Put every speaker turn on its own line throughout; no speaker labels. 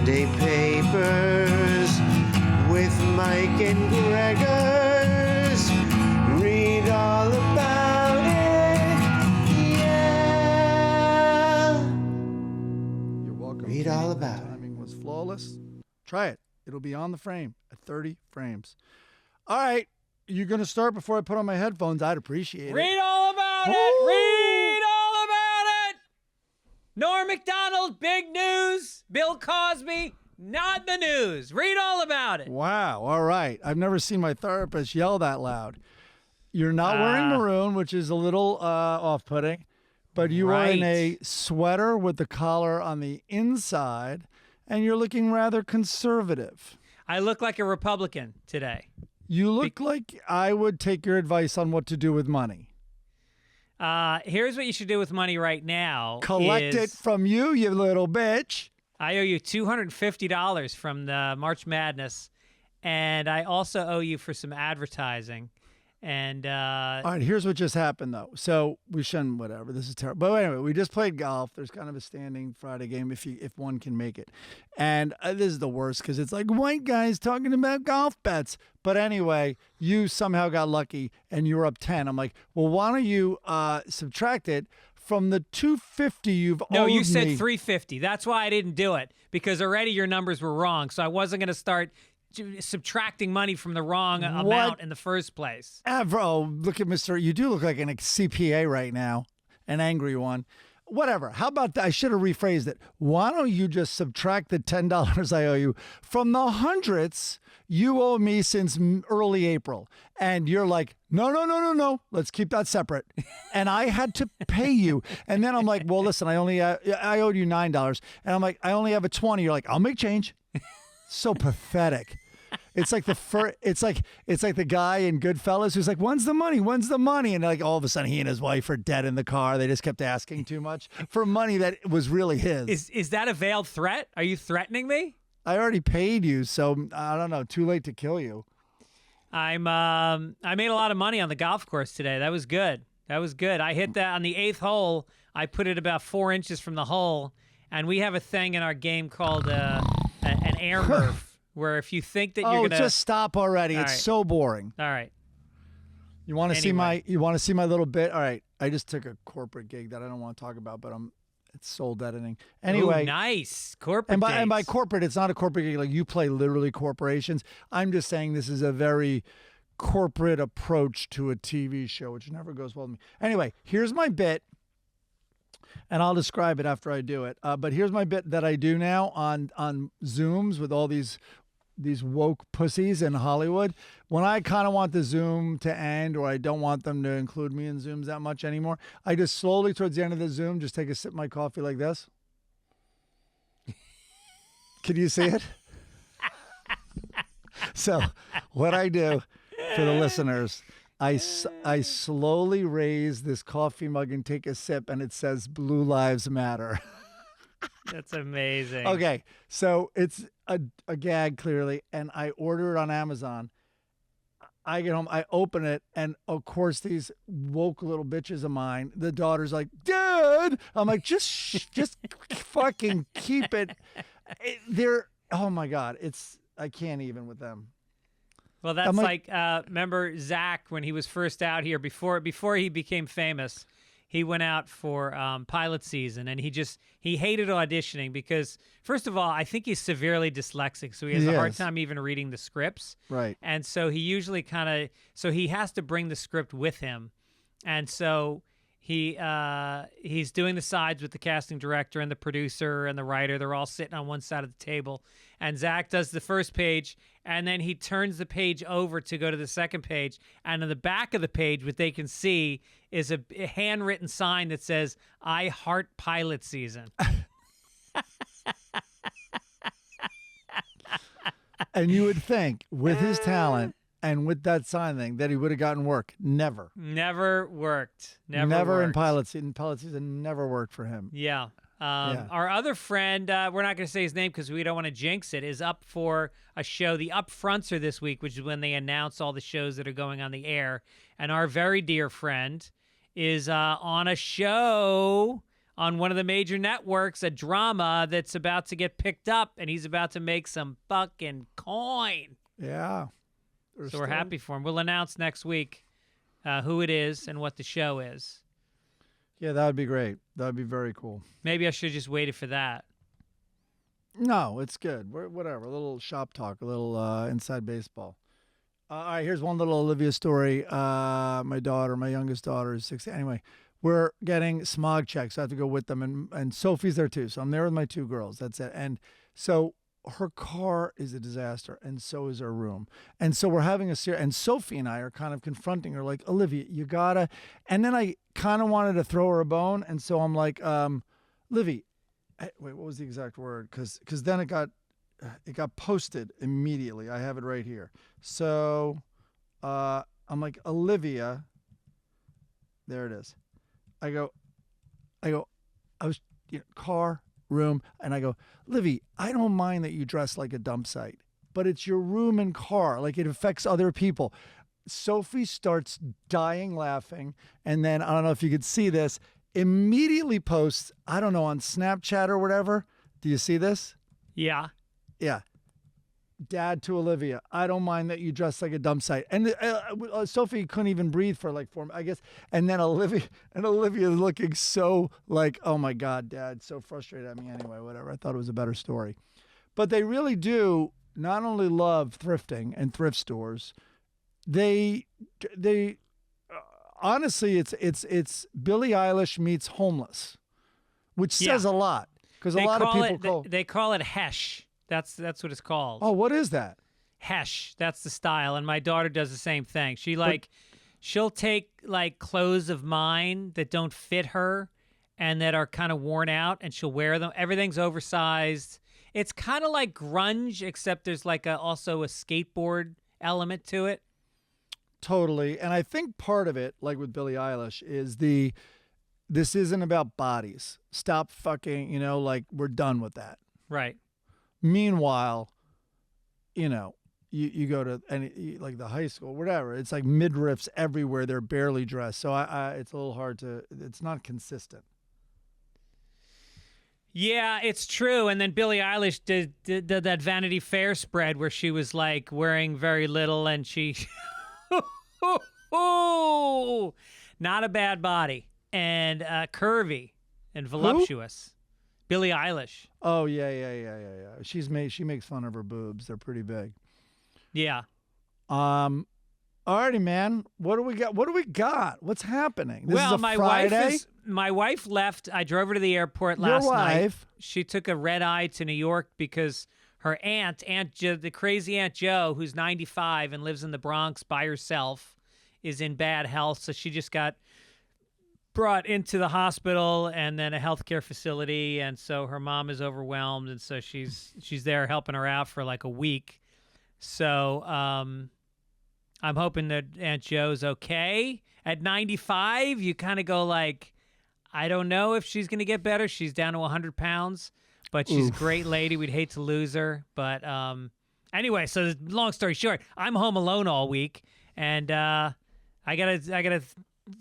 Sunday papers with Mike and Gregors. Read all about it, yeah.
You're welcome.
Read all about it.
Timing was flawless. Try it. It'll be on the frame at 30 frames. All right. You're going to start before I put on my headphones. I'd appreciate it.
Read all about it. Read all about it. Norm Macdonald, big news. Bill Cosby, not the news. Read all about it.
Wow. All right. I've never seen my therapist yell that loud. You're not wearing maroon, which is a little off-putting, but you are in a sweater with the collar on the inside, and you're looking rather conservative.
I look like a Republican today.
You look like I would take your advice on what to do with money.
Here's what you should do with money right now.
Collect it from you little bitch.
I owe you $250 from the March Madness, and I also owe you for some advertising. And
all right, here's what just happened though. So we shouldn't, whatever. This is terrible. But anyway, we just played golf. There's kind of a standing Friday game if one can make it. And this is the worst because it's like white guys talking about golf bets. But anyway, you somehow got lucky and you were up 10. I'm like, well, why don't you subtract it from the $250 you've owed me?
No, you said $350. That's why I didn't do it, because already your numbers were wrong. So I wasn't going to start subtracting money from the wrong amount in the first place.
Bro, look at Mr. You do look like an CPA right now, an angry one. Whatever. How about that? I should have rephrased it. Why don't you just subtract the $10 I owe you from the hundreds you owe me since early April? And you're like, no. Let's keep that separate. And I had to pay you. And then I'm like, well, listen, I owed you $9. And I'm like, I only have a 20. You're like, I'll make change. So pathetic. It's like it's like the guy in Goodfellas who's like, when's the money? When's the money? And like all of a sudden he and his wife are dead in the car. They just kept asking too much for money that was really his.
Is that a veiled threat? Are you threatening me?
I already paid you, so I don't know. Too late to kill you.
I made a lot of money on the golf course today. That was good. I hit that on the 8th hole. I put it about 4 inches from the hole, and we have a thing in our game called an air murph, where if you think that you're gonna
just stop already.
All
it's
right.
so boring.
All right.
You want to see my little bit? All right. I just took a corporate gig that I don't want to talk about, but it's sold editing. Anyway,
ooh, nice corporate.
And by corporate, it's not a corporate gig like you play literally corporations. I'm just saying this is a very corporate approach to a TV show, which never goes well with me. Anyway, here's my bit. And I'll describe it after I do it. But here's my bit that I do now on Zooms with all these woke pussies in Hollywood. When I kind of want the Zoom to end, or I don't want them to include me in Zooms that much anymore, I just slowly towards the end of the Zoom just take a sip of my coffee like this. Can you see it? So what I do for the listeners, I slowly raise this coffee mug and take a sip, and it says Blue Lives Matter.
That's amazing.
Okay, so it's a gag, clearly, and I order it on Amazon. I get home, I open it, and of course these woke little bitches of mine, the daughter's like, Dad! I'm like, just fucking keep it. They're, oh my God, I can't even with them.
Well, that's remember Zach when he was first out here before he became famous, he went out for pilot season, and he hated auditioning because, first of all, I think he's severely dyslexic, so he has a hard time even reading the scripts.
Right.
And so he usually he has to bring the script with him, and so he's doing the sides with the casting director and the producer and the writer. They're all sitting on one side of the table, and Zach does the first page, and then he turns the page over to go to the second page, and on the back of the page, what they can see is a handwritten sign that says, "I heart pilot season."
And you would think, with his talent and with that sign thing, that he would have gotten work. Never.
Never worked. Never
worked.
in
pilot season never worked for him.
Yeah. Our other friend, we're not going to say his name because we don't want to jinx it, is up for a show. The upfronts are this week, which is when they announce all the shows that are going on the air. And our very dear friend is on a show on one of the major networks, a drama that's about to get picked up, and he's about to make some fucking coin.
Yeah.
So we're happy for him. We'll announce next week who it is and what the show is.
Yeah, that would be great. That would be very cool.
Maybe I should have just waited for that.
No, it's good. Whatever. A little shop talk, a little inside baseball. All right, here's one little Olivia story. My youngest daughter is 16. Anyway, we're getting smog checks. So I have to go with them. And Sophie's there too. So I'm there with my two girls. That's it. And so her car is a disaster, and so is her room. And so we're having and Sophie and I are kind of confronting her, like, Olivia, you gotta. And then I kind of wanted to throw her a bone. And so I'm like, Livy, wait, what was the exact word? Because then it got posted immediately. I have it right here. So I'm like, Olivia, there it is. I was, car, room, and I go, Livy, I don't mind that you dress like a dump site, but it's your room and car. Like, it affects other people. Sophie starts dying laughing, and then, I don't know if you could see this, immediately posts, I don't know, on Snapchat or whatever. Do you see this?
Yeah.
Yeah. Dad to Olivia, I don't mind that you dress like a dump site. And Sophie couldn't even breathe for like 4 minutes, I guess. And then Olivia is looking so like, oh my God, Dad, so frustrated at me anyway, whatever. I thought it was a better story. But they really do not only love thrifting and thrift stores, they honestly, it's Billie Eilish meets homeless, which says a lot, because a lot of people
they call it Hesh. That's what it's called.
Oh, what is that?
Hesh. That's the style. And my daughter does the same thing. She'll take like clothes of mine that don't fit her and that are kind of worn out, and she'll wear them. Everything's oversized. It's kind of like grunge, except there's like also a skateboard element to it.
Totally. And I think part of it, like with Billie Eilish, is this isn't about bodies. Stop fucking, like, we're done with that.
Right.
Meanwhile, you go to like the high school, whatever. It's like midriffs everywhere. They're barely dressed. So it's a little hard it's not consistent.
Yeah, it's true. And then Billie Eilish did that Vanity Fair spread where she was like wearing very little, and she, not a bad body, and curvy and voluptuous. Billie Eilish.
Oh yeah. She makes fun of her boobs. They're pretty big.
Yeah.
Alrighty, man. What do we got? What's happening? This is a Friday?
My wife left. I drove her to the airport last night.
Your wife?
She took a red eye to New York because her the crazy Aunt Jo, who's 95 and lives in the Bronx by herself, is in bad health. So she just got brought into the hospital and then a healthcare facility, and so her mom is overwhelmed, and so she's there helping her out for like a week. So I'm hoping that Aunt Jo's okay. At 95, you kind of go like, I don't know if she's going to get better. She's down to 100 pounds, but she's a great lady. We'd hate to lose her. But anyway, so long story short, I'm home alone all week, and I gotta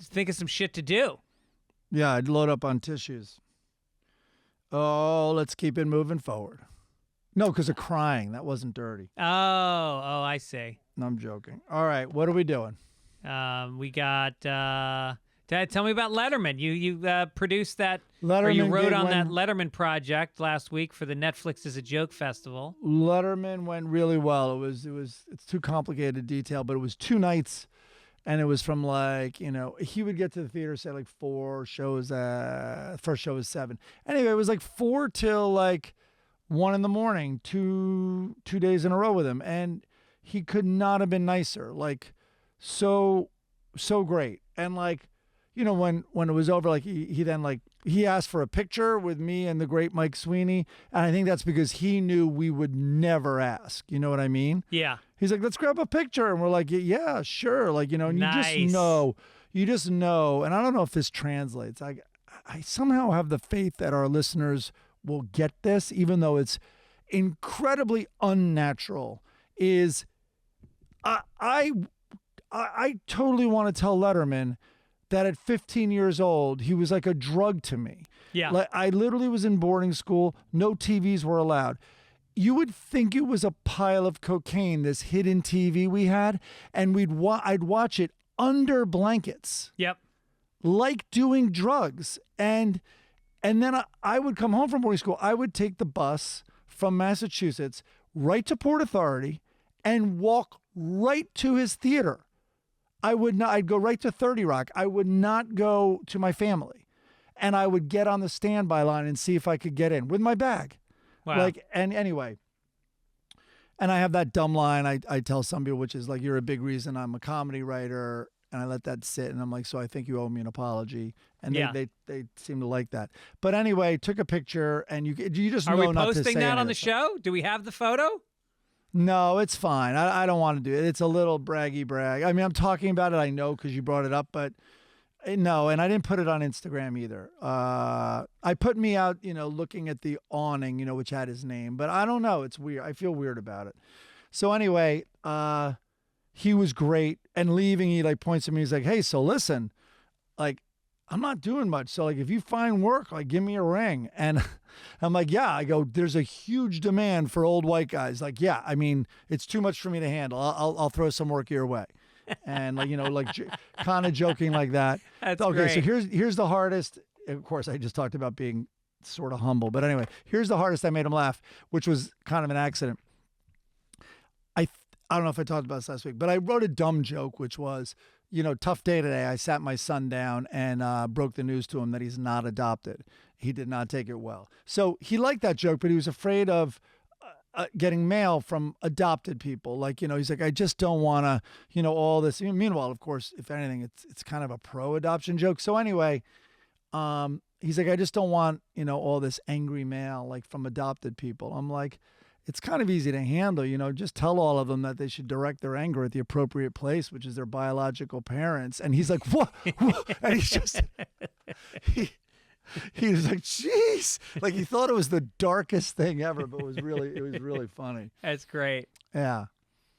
think of some shit to do.
Yeah, I'd load up on tissues. Oh, let's keep it moving forward. No, because of crying. That wasn't dirty.
Oh, I see.
No, I'm joking. All right, what are we doing?
We got. Dad, tell me about Letterman. You produced that,
Letterman,
or you wrote on that Letterman project last week for the Netflix is a Joke Festival.
Letterman went really well. It's too complicated detail, but it was 2 nights. And it was from like, he would get to the theater, say like 4 shows. First show was 7. Anyway, it was like 4 till like 1 in the morning, two days in a row with him. And he could not have been nicer. Like, so great. And like, when it was over, like he then like, he asked for a picture with me and the great Mike Sweeney. And I think that's because he knew we would never ask. You know what I mean?
Yeah.
He's like, let's grab a picture. And we're like, yeah, sure. Like, and
nice.
you just know. And I don't know if this translates. I somehow have the faith that our listeners will get this, even though it's incredibly unnatural, is I totally want to tell Letterman that at 15 years old, he was like a drug to me.
Yeah.
Like I literally was in boarding school. No TVs were allowed. You would think it was a pile of cocaine, this hidden TV we had, and I'd watch it under blankets.
Yep.
Like doing drugs. And then I would come home from boarding school. I would take the bus from Massachusetts right to Port Authority and walk right to his theater. I'd go right to 30 Rock. I would not go to my family. And I would get on the standby line and see if I could get in with my bag.
Wow.
And anyway, and I have that dumb line I tell some people, which is like, you're a big reason I'm a comedy writer. And I let that sit, and I'm like, so I think you owe me an apology. And they seem to like that. But anyway, took a picture, and you just
Are
know
we
not to say
posting that on
any
the
of this stuff.
show? Do we have the photo?
No, it's fine. I don't want to do it. It's a little braggy brag. I mean, I'm talking about it. I know because you brought it up, but no, and I didn't put it on Instagram either. I put me out, looking at the awning, which had his name, but I don't know. It's weird. I feel weird about it. So anyway, he was great. And leaving, he like points at me. He's like, hey, so listen, like, I'm not doing much. So like, if you find work, like, give me a ring. And I'm like, yeah. I go, there's a huge demand for old white guys. Like, yeah, I mean, it's too much for me to handle. I'll throw some work your way. And like, kind of joking like that.
That's
okay.
great.
So here's the hardest. Of course, I just talked about being sort of humble, but anyway, here's the hardest. I made him laugh, which was kind of an accident. I don't know if I talked about this last week, but I wrote a dumb joke, which was, tough day today. I sat my son down and broke the news to him that he's not adopted. He did not take it well. So he liked that joke, but he was afraid of getting mail from adopted people. Like, he's like, I just don't want to, all this. Meanwhile, of course, if anything, it's kind of a pro-adoption joke. So anyway, he's like, I just don't want, all this angry mail, like from adopted people. I'm like, it's kind of easy to handle, just tell all of them that they should direct their anger at the appropriate place, which is their biological parents. And he's like, what? And he's just, he was like, jeez. Like he thought it was the darkest thing ever, but it was really funny.
That's great.
Yeah.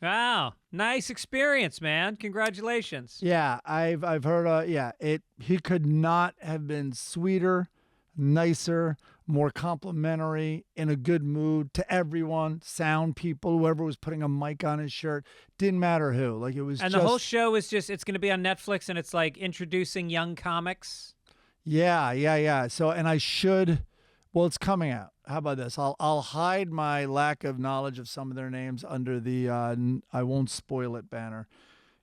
Wow. Nice experience, man. Congratulations.
Yeah. I've heard, he could not have been sweeter, nicer, more complimentary, in a good mood to everyone, sound people, whoever was putting a mic on his shirt, didn't matter who. Like it was.
And the whole show is it's going to be on Netflix, and it's like introducing young comics.
Yeah. So, and it's coming out. How about this? I'll hide my lack of knowledge of some of their names under the I won't spoil it banner.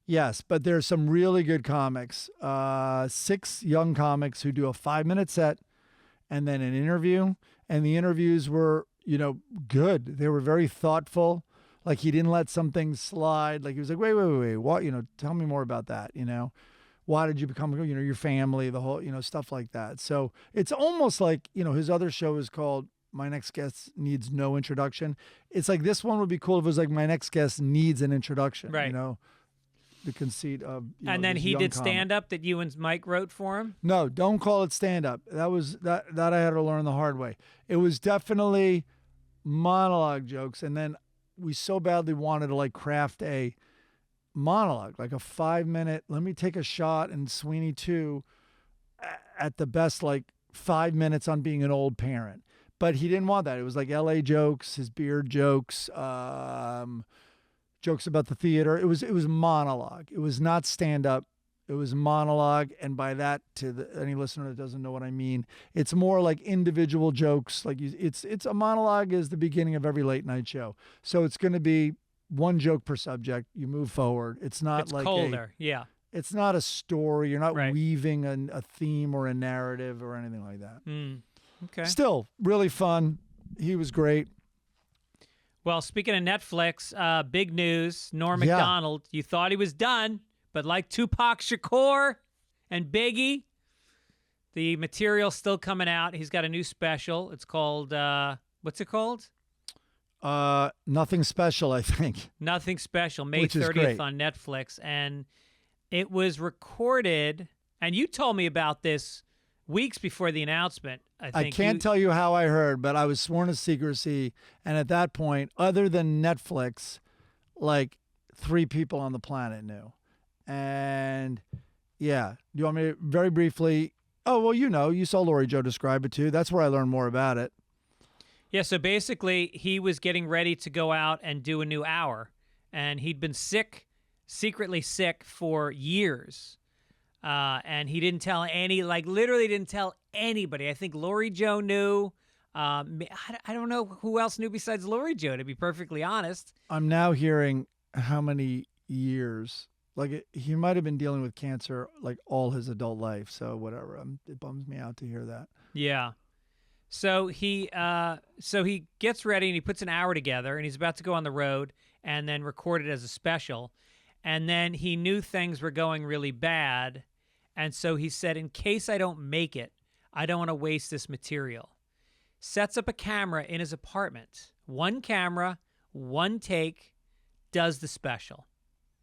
Yes, but there's some really good comics. 6 young comics who do a 5-minute set and then an interview. And the interviews were, good. They were very thoughtful. Like he didn't let some things slide. Like he was like, wait, what? Tell me more about that. Why did you become, your family, the whole, stuff like that. So it's almost like, his other show is called My Next Guest Needs No Introduction. It's like this one would be cool if it was like My Next Guest Needs an Introduction.
Right.
The conceit of
and then he did stand up that you and Mike wrote for him.
No, don't call it stand up. That I had to learn the hard way. It was definitely monologue jokes, and then we so badly wanted to like craft a monologue, like a 5-minute. Let me take a shot in Sweeney 2 at the best, like 5 minutes on being an old parent. But he didn't want that. It was like L.A. jokes, his beard jokes. Jokes about the theater. It was monologue. It was not stand up. It was monologue, and by that, any listener that doesn't know what I mean, it's more like individual jokes. Like it's a monologue is the beginning of every late night show. So it's going to be one joke per subject. You move forward. It's not
it's
like
colder. Yeah.
It's not a story. You're not
right.
weaving a theme or a narrative or anything like that.
Okay.
Still really fun. He was great.
Well, speaking of Netflix, big news. Norm Macdonald, you thought he was done, but like Tupac Shakur and Biggie, the material's still coming out. He's got a new special. It's called, what's it called?
Nothing Special, I think.
Nothing Special, May
Which is
30th
great.
on Netflix. And it was recorded, and you told me about this weeks before the announcement.
I can't tell you how I heard, but I was sworn to secrecy. And at that point, other than Netflix, like 3 people on the planet knew. And Yeah. Do you want me to very briefly? Oh, well, you saw Lori Joe describe it too. That's where I learned more about it.
Yeah, so basically, he was getting ready to go out and do a new hour, and he'd been sick, secretly sick for years, and he didn't tell literally didn't tell anybody. I think Lori Joe knew. I don't know who else knew besides Lori Joe, to be perfectly honest.
I'm now hearing how many years. Like, he might have been dealing with cancer like all his adult life. So whatever. It bums me out to hear that.
Yeah. So he gets ready and he puts an hour together and he's about to go on the road and then record it as a special. And then he knew things were going really bad. And so he said, in case I don't make it, I don't want to waste this material. Sets up a camera in his apartment. One camera, one take, does the special.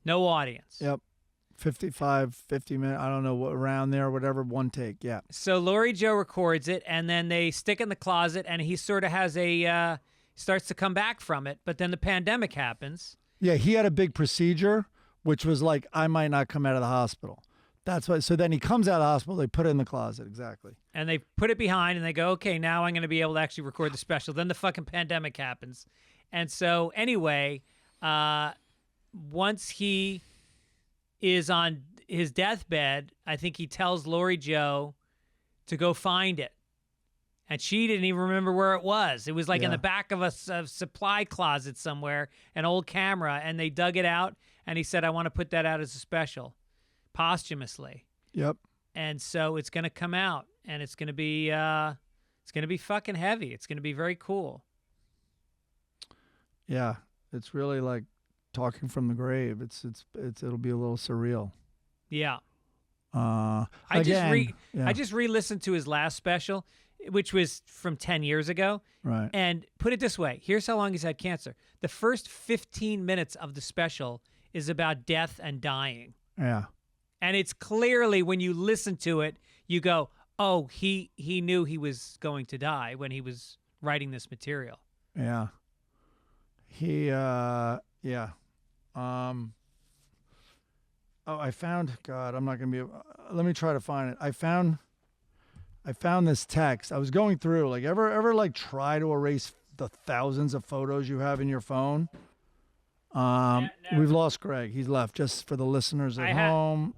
No audience.
Yep. 55, 50 minutes. I don't know what around there, whatever. One take. Yeah.
So Lori Joe records it and then they stick it in the closet and he sort of has starts to come back from it. But then the pandemic happens.
Yeah. He had a big procedure, which was like, I might not come out of the hospital. That's why. So then he comes out of the hospital. They put it in the closet. Exactly.
And they put it behind and they go, okay, now I'm going to be able to actually record the special. Then the fucking pandemic happens. And so anyway, once he is on his deathbed, I think he tells Lori Joe to go find it. And she didn't even remember where it was. It was like in the back of a supply closet somewhere, an old camera, and they dug it out. And he said, I want to put that out as a special, posthumously.
Yep.
And so it's going to come out, and it's going to be fucking heavy. It's going to be very cool.
Yeah. It's really like talking from the grave. It'll be a little surreal.
Yeah.
I
just re-listened to his last special, which was from 10 years ago.
Right.
And put it this way, here's how long he's had cancer. The first 15 minutes of the special is about death and dying.
Yeah.
And it's clearly, when you listen to it, you go, oh, he knew he was going to die when he was writing this material.
Yeah. Yeah. I found, God, I'm not going to be, let me try to find it. I found this text. I was going through, like, ever like try to erase the thousands of photos you have in your phone? We've lost Greg. He's left, just for the listeners at home.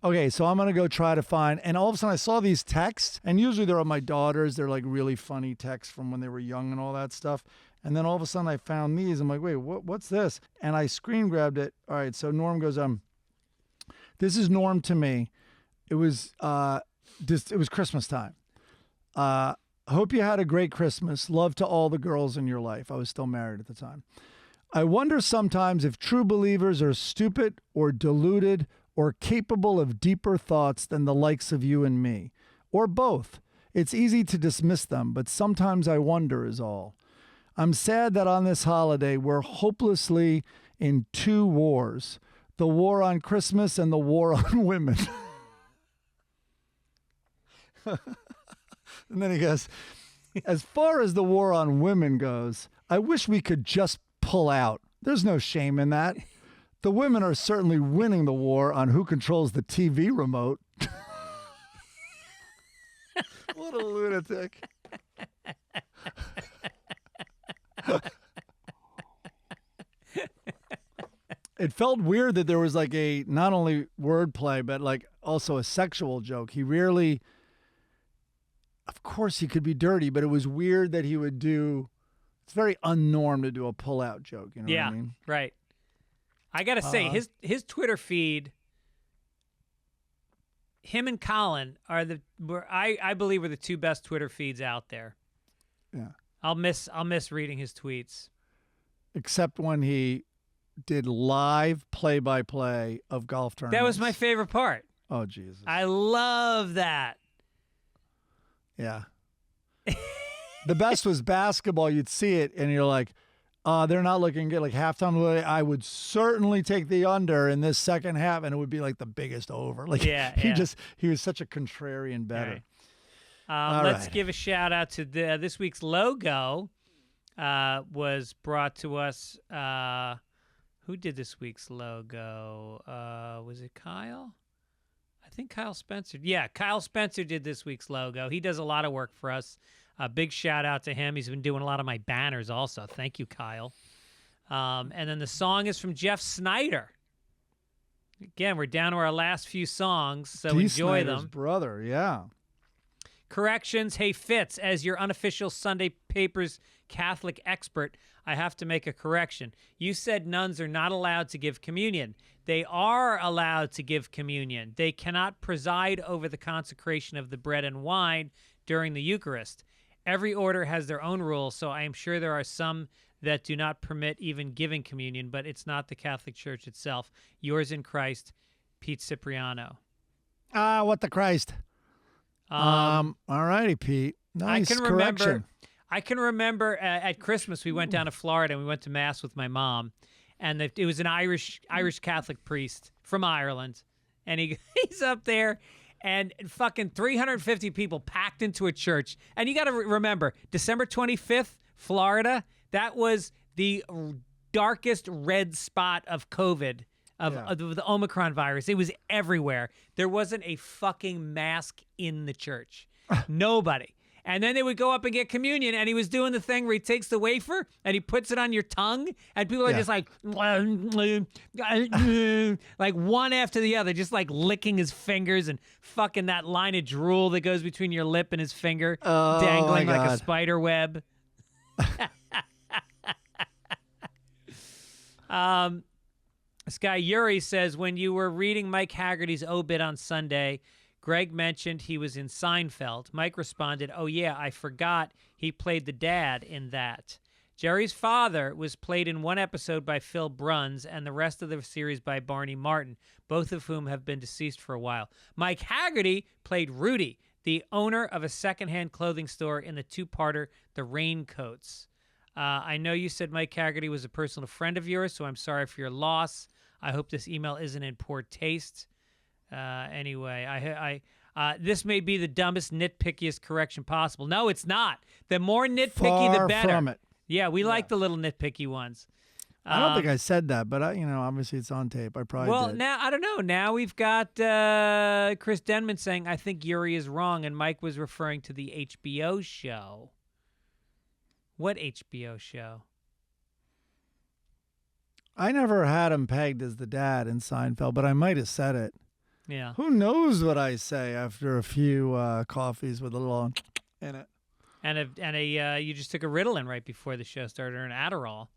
Okay, so I'm going to go try to find, and all of a sudden I saw these texts, and usually they're of my daughters. They're like really funny texts from when they were young and all that stuff. And then all of a sudden I found these. I'm like, wait, what's this? And I screen grabbed it. All right, so Norm goes, this is Norm to me. It was Christmas time. Hope you had a great Christmas. Love to all the girls in your life. I was still married at the time. I wonder sometimes if true believers are stupid or deluded or capable of deeper thoughts than the likes of you and me, or both. It's easy to dismiss them, but sometimes I wonder is all. I'm sad that on this holiday, we're hopelessly in two wars, the war on Christmas and the war on women. And then he goes, as far as the war on women goes, I wish we could just pull out. There's no shame in that. The women are certainly winning the war on who controls the TV remote. What a lunatic. It felt weird that there was like a not only wordplay, but like also a sexual joke. He rarely, of course he could be dirty, but it was weird that he would do, it's very unnorm to do a pull-out joke. You know what I mean?
Right. I got to say, his Twitter feed, him and Colin I believe are the two best Twitter feeds out there.
Yeah.
I'll miss reading his tweets.
Except when he did live play-by-play of golf tournaments.
That was my favorite part.
Oh, Jesus.
I love that.
Yeah. The best was basketball. You'd see it, and you're like, they're not looking good. Like halftime, I would certainly take the under in this second half, and it would be like the biggest over. Like he was such a contrarian bettor.
Right. Let's give a shout out to this week's logo. Was brought to us. Who did this week's logo? Was it Kyle? think Kyle Spencer. Yeah, Kyle Spencer did this week's logo. He does a lot of work for us. A big shout out to him. He's been doing a lot of my banners also. Thank you, Kyle. And then the song is from Jeff Snyder. Again, we're down to our last few songs, so enjoy
Snyder's
them.
brother, yeah.
Corrections. Hey, Fitz, as your unofficial Sunday Papers Catholic expert, I have to make a correction. You said nuns are not allowed to give communion. They are allowed to give communion. They cannot preside over the consecration of the bread and wine during the Eucharist. Every order has their own rules, so I am sure there are some that do not permit even giving communion, but it's not the Catholic Church itself. Yours in Christ, Pete Cipriano.
What the Christ? All righty, Pete. Nice correction.
I can remember at Christmas we went down to Florida and we went to mass with my mom, and it was an Irish Catholic priest from Ireland, and he's up there, and fucking 350 people packed into a church, and you got to remember December 25th, Florida. That was the darkest red spot of COVID. Of the Omicron virus. It was everywhere. There wasn't a fucking mask in the church. Nobody. And then they would go up and get communion, and he was doing the thing where he takes the wafer and he puts it on your tongue, and people are just like one after the other, just like licking his fingers and fucking that line of drool that goes between your lip and his finger, dangling like a spider web. This guy Yuri says, when you were reading Mike Haggerty's obit on Sunday, Greg mentioned he was in Seinfeld. Mike responded, oh yeah, I forgot he played the dad in that. Jerry's father was played in one episode by Phil Bruns and the rest of the series by Barney Martin, both of whom have been deceased for a while. Mike Haggerty played Rudy, the owner of a secondhand clothing store in the two-parter The Raincoats. I know you said Mike Haggerty was a personal friend of yours, so I'm sorry for your loss. I hope this email isn't in poor taste. Anyway, this may be the dumbest, nitpickiest correction possible. No, it's not. The more nitpicky, the better.
Far from it.
Yeah, we like the little nitpicky ones.
I don't think I said that, but obviously it's on tape. I probably did.
Now, I don't know. Now we've got Chris Denman saying, I think Yuri is wrong, and Mike was referring to the HBO show. What HBO show?
I never had him pegged as the dad in Seinfeld, but I might have said it.
Yeah.
Who knows what I say after a few coffees with a little in it.
And you just took a Ritalin right before the show started, or an Adderall.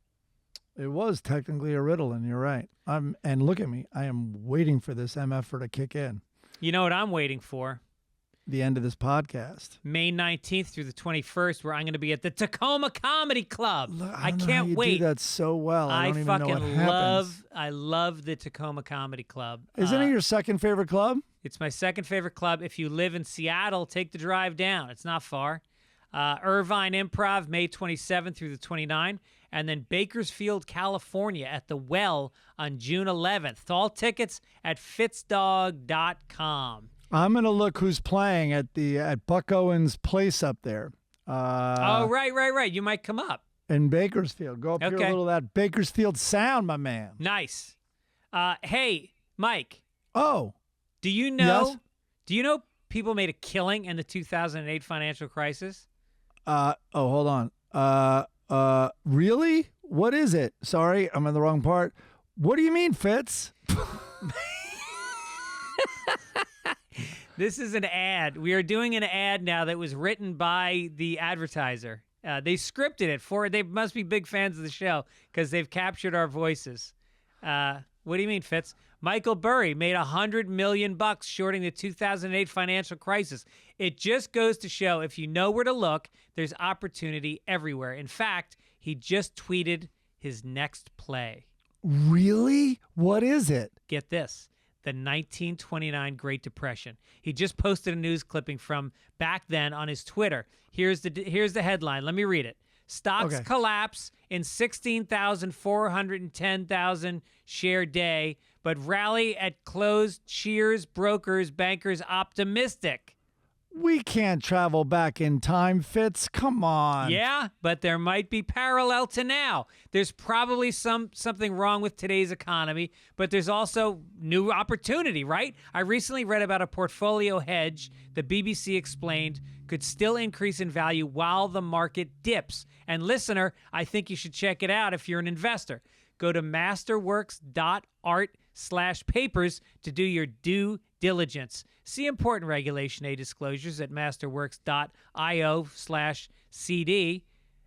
It was technically a Ritalin. You're right. And look at me. I am waiting for this MFer to kick in.
You know what I'm waiting for?
The end of this podcast.
May 19th through the 21st, where I'm going to be at the Tacoma Comedy Club.
Look,
I can't wait.
You do that so well. I don't even know what happens.
I love the Tacoma Comedy Club.
Isn't it your second favorite club?
It's my second favorite club. If you live in Seattle, take the drive down. It's not far. Irvine Improv, May 27th through the 29th. And then Bakersfield, California at the Well on June 11th. All tickets at fitzdog.com.
I'm going to look who's playing at Buck Owens' place up there.
Right. You might come up.
In Bakersfield. Go up here a little of that Bakersfield sound, my man.
Nice. Hey, Mike.
Oh.
Do you know?
Yes?
Do you know people made a killing in the 2008 financial crisis?
Hold on. Really? What is it? Sorry, I'm in the wrong part. What do you mean, Fitz?
This is an ad. We are doing an ad now that was written by the advertiser. They scripted it for. They must be big fans of the show because they've captured our voices. What do you mean, Fitz? Michael Burry made $100 million shorting the 2008 financial crisis. It just goes to show if you know where to look, there's opportunity everywhere. In fact, he just tweeted his next play.
Really? What is it?
Get this. The 1929 Great Depression. He just posted a news clipping from back then on his Twitter. Here's the headline. Let me read it. Stocks collapse in 16,410,000 share day, but rally at close cheers brokers, bankers optimistic.
We can't travel back in time, Fitz. Come on.
Yeah, but there might be parallel to now. There's probably something wrong with today's economy, but there's also new opportunity, right? I recently read about a portfolio hedge the BBC explained could still increase in value while the market dips. And listener, I think you should check it out if you're an investor. Go to masterworks.art/papers to do your due diligence. See important Regulation A disclosures at masterworks.io/CD.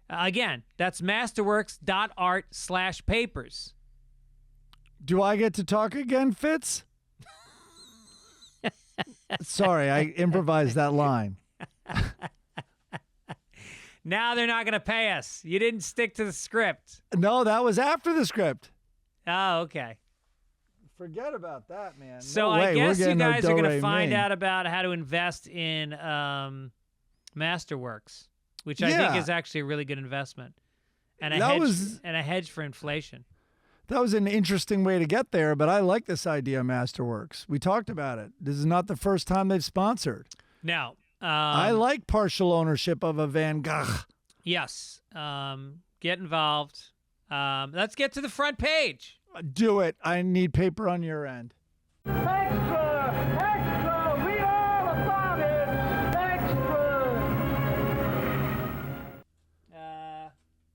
Again, that's masterworks.art/papers.
Do I get to talk again, Fitz? Sorry, I improvised that line.
Now they're not going to pay us. You didn't stick to the script.
No, that was after the script.
Oh, okay.
Forget about that, man.
So
No
I
way.
guess
We're
you
getting no
guys are going to
do-re-mi.
find out about how to invest in Masterworks, which I
Yeah.
think is actually a really good investment and a hedge for inflation.
That was an interesting way to get there, but I like this idea, Masterworks. We talked about it. This is not the first time they've sponsored.
Now,
I like partial ownership of a Van Gogh.
yes, get involved. Let's get to the front page.
Do it. I need paper on your end.
Extra! Extra! Read all about it! Extra!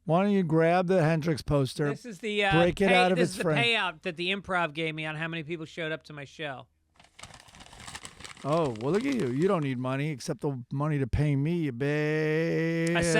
Why don't you grab the Hendrix poster?
This is the
break it out of
this
its
is the
frame.
payout that the Improv gave me on how many people showed up to my show.
Oh, well, look at you. You don't need money except the money to pay me, you
A
bastard.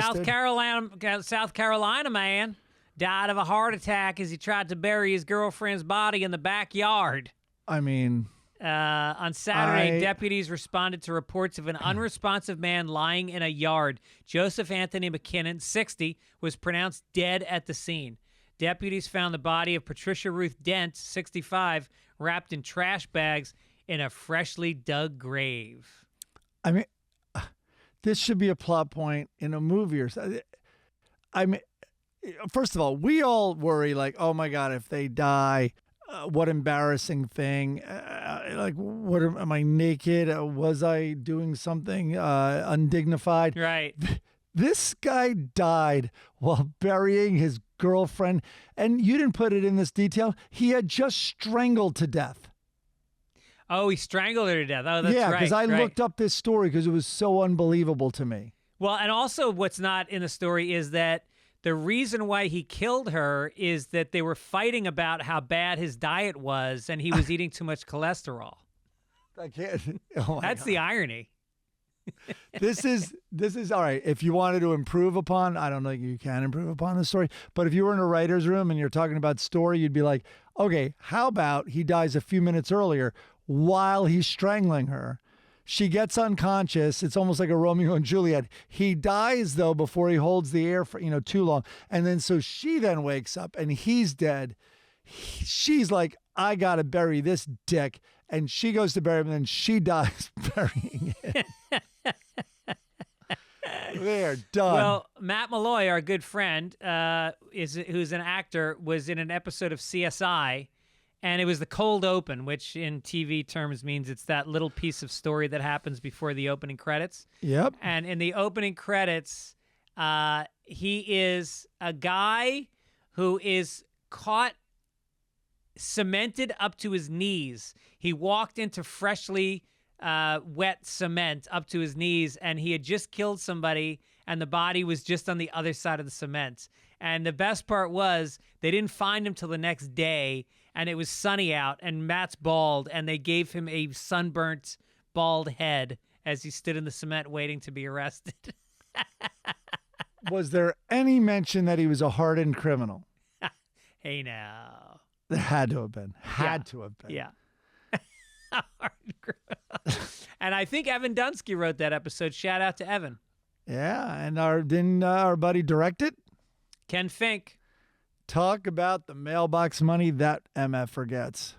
South Carolina man died of a heart attack as he tried to bury his girlfriend's body in the backyard.
I mean,
On Saturday, deputies responded to reports of an unresponsive man lying in a yard. Joseph Anthony McKinnon, 60, was pronounced dead at the scene. Deputies found the body of Patricia Ruth Dent, 65, wrapped in trash bags in a freshly dug grave.
I mean, this should be a plot point in a movie or something. I mean, first of all, we all worry like, oh my God, if they die, what embarrassing thing. Like, what am I naked? Was I doing something undignified?
Right.
This guy died while burying his girlfriend. And you didn't put it in this detail. He had just strangled to death.
Oh, he strangled her to death. Oh, that's
yeah,
right.
because I
right.
looked up this story because it was so unbelievable to me.
Well, and also what's not in the story is that the reason why he killed her is that they were fighting about how bad his diet was and he was eating too much cholesterol.
I can't. Oh my
That's
God.
the irony.
This is all right. If you wanted to improve upon, I don't know, you can improve upon the story. But if you were in a writer's room and you're talking about story, you'd be like, okay, how about he dies a few minutes earlier while he's strangling her? She gets unconscious. It's almost like a Romeo and Juliet. He dies though before he holds the air for too long, and then so she then wakes up and he's dead. She's like, I gotta bury this dick, and she goes to bury him, and then she dies burying him. They're done.
Well, Matt Malloy, our good friend, who's an actor, was in an episode of CSI, and it was the cold open, which in TV terms means it's that little piece of story that happens before the opening credits.
Yep.
And in the opening credits, he is a guy who is caught cemented up to his knees. He walked into freshly wet cement up to his knees, and he had just killed somebody, and the body was just on the other side of the cement. And the best part was they didn't find him till the next day, and it was sunny out, and Matt's bald, and they gave him a sunburnt, bald head as he stood in the cement waiting to be arrested.
Was there any mention that he was a hardened criminal?
Hey now.
There had to have been.
Yeah.
To have been.
Yeah. And I think Evan Dunsky wrote that episode. Shout out to Evan.
Yeah, and didn't our buddy direct it?
Ken Fink.
Talk about the mailbox money that MF forgets.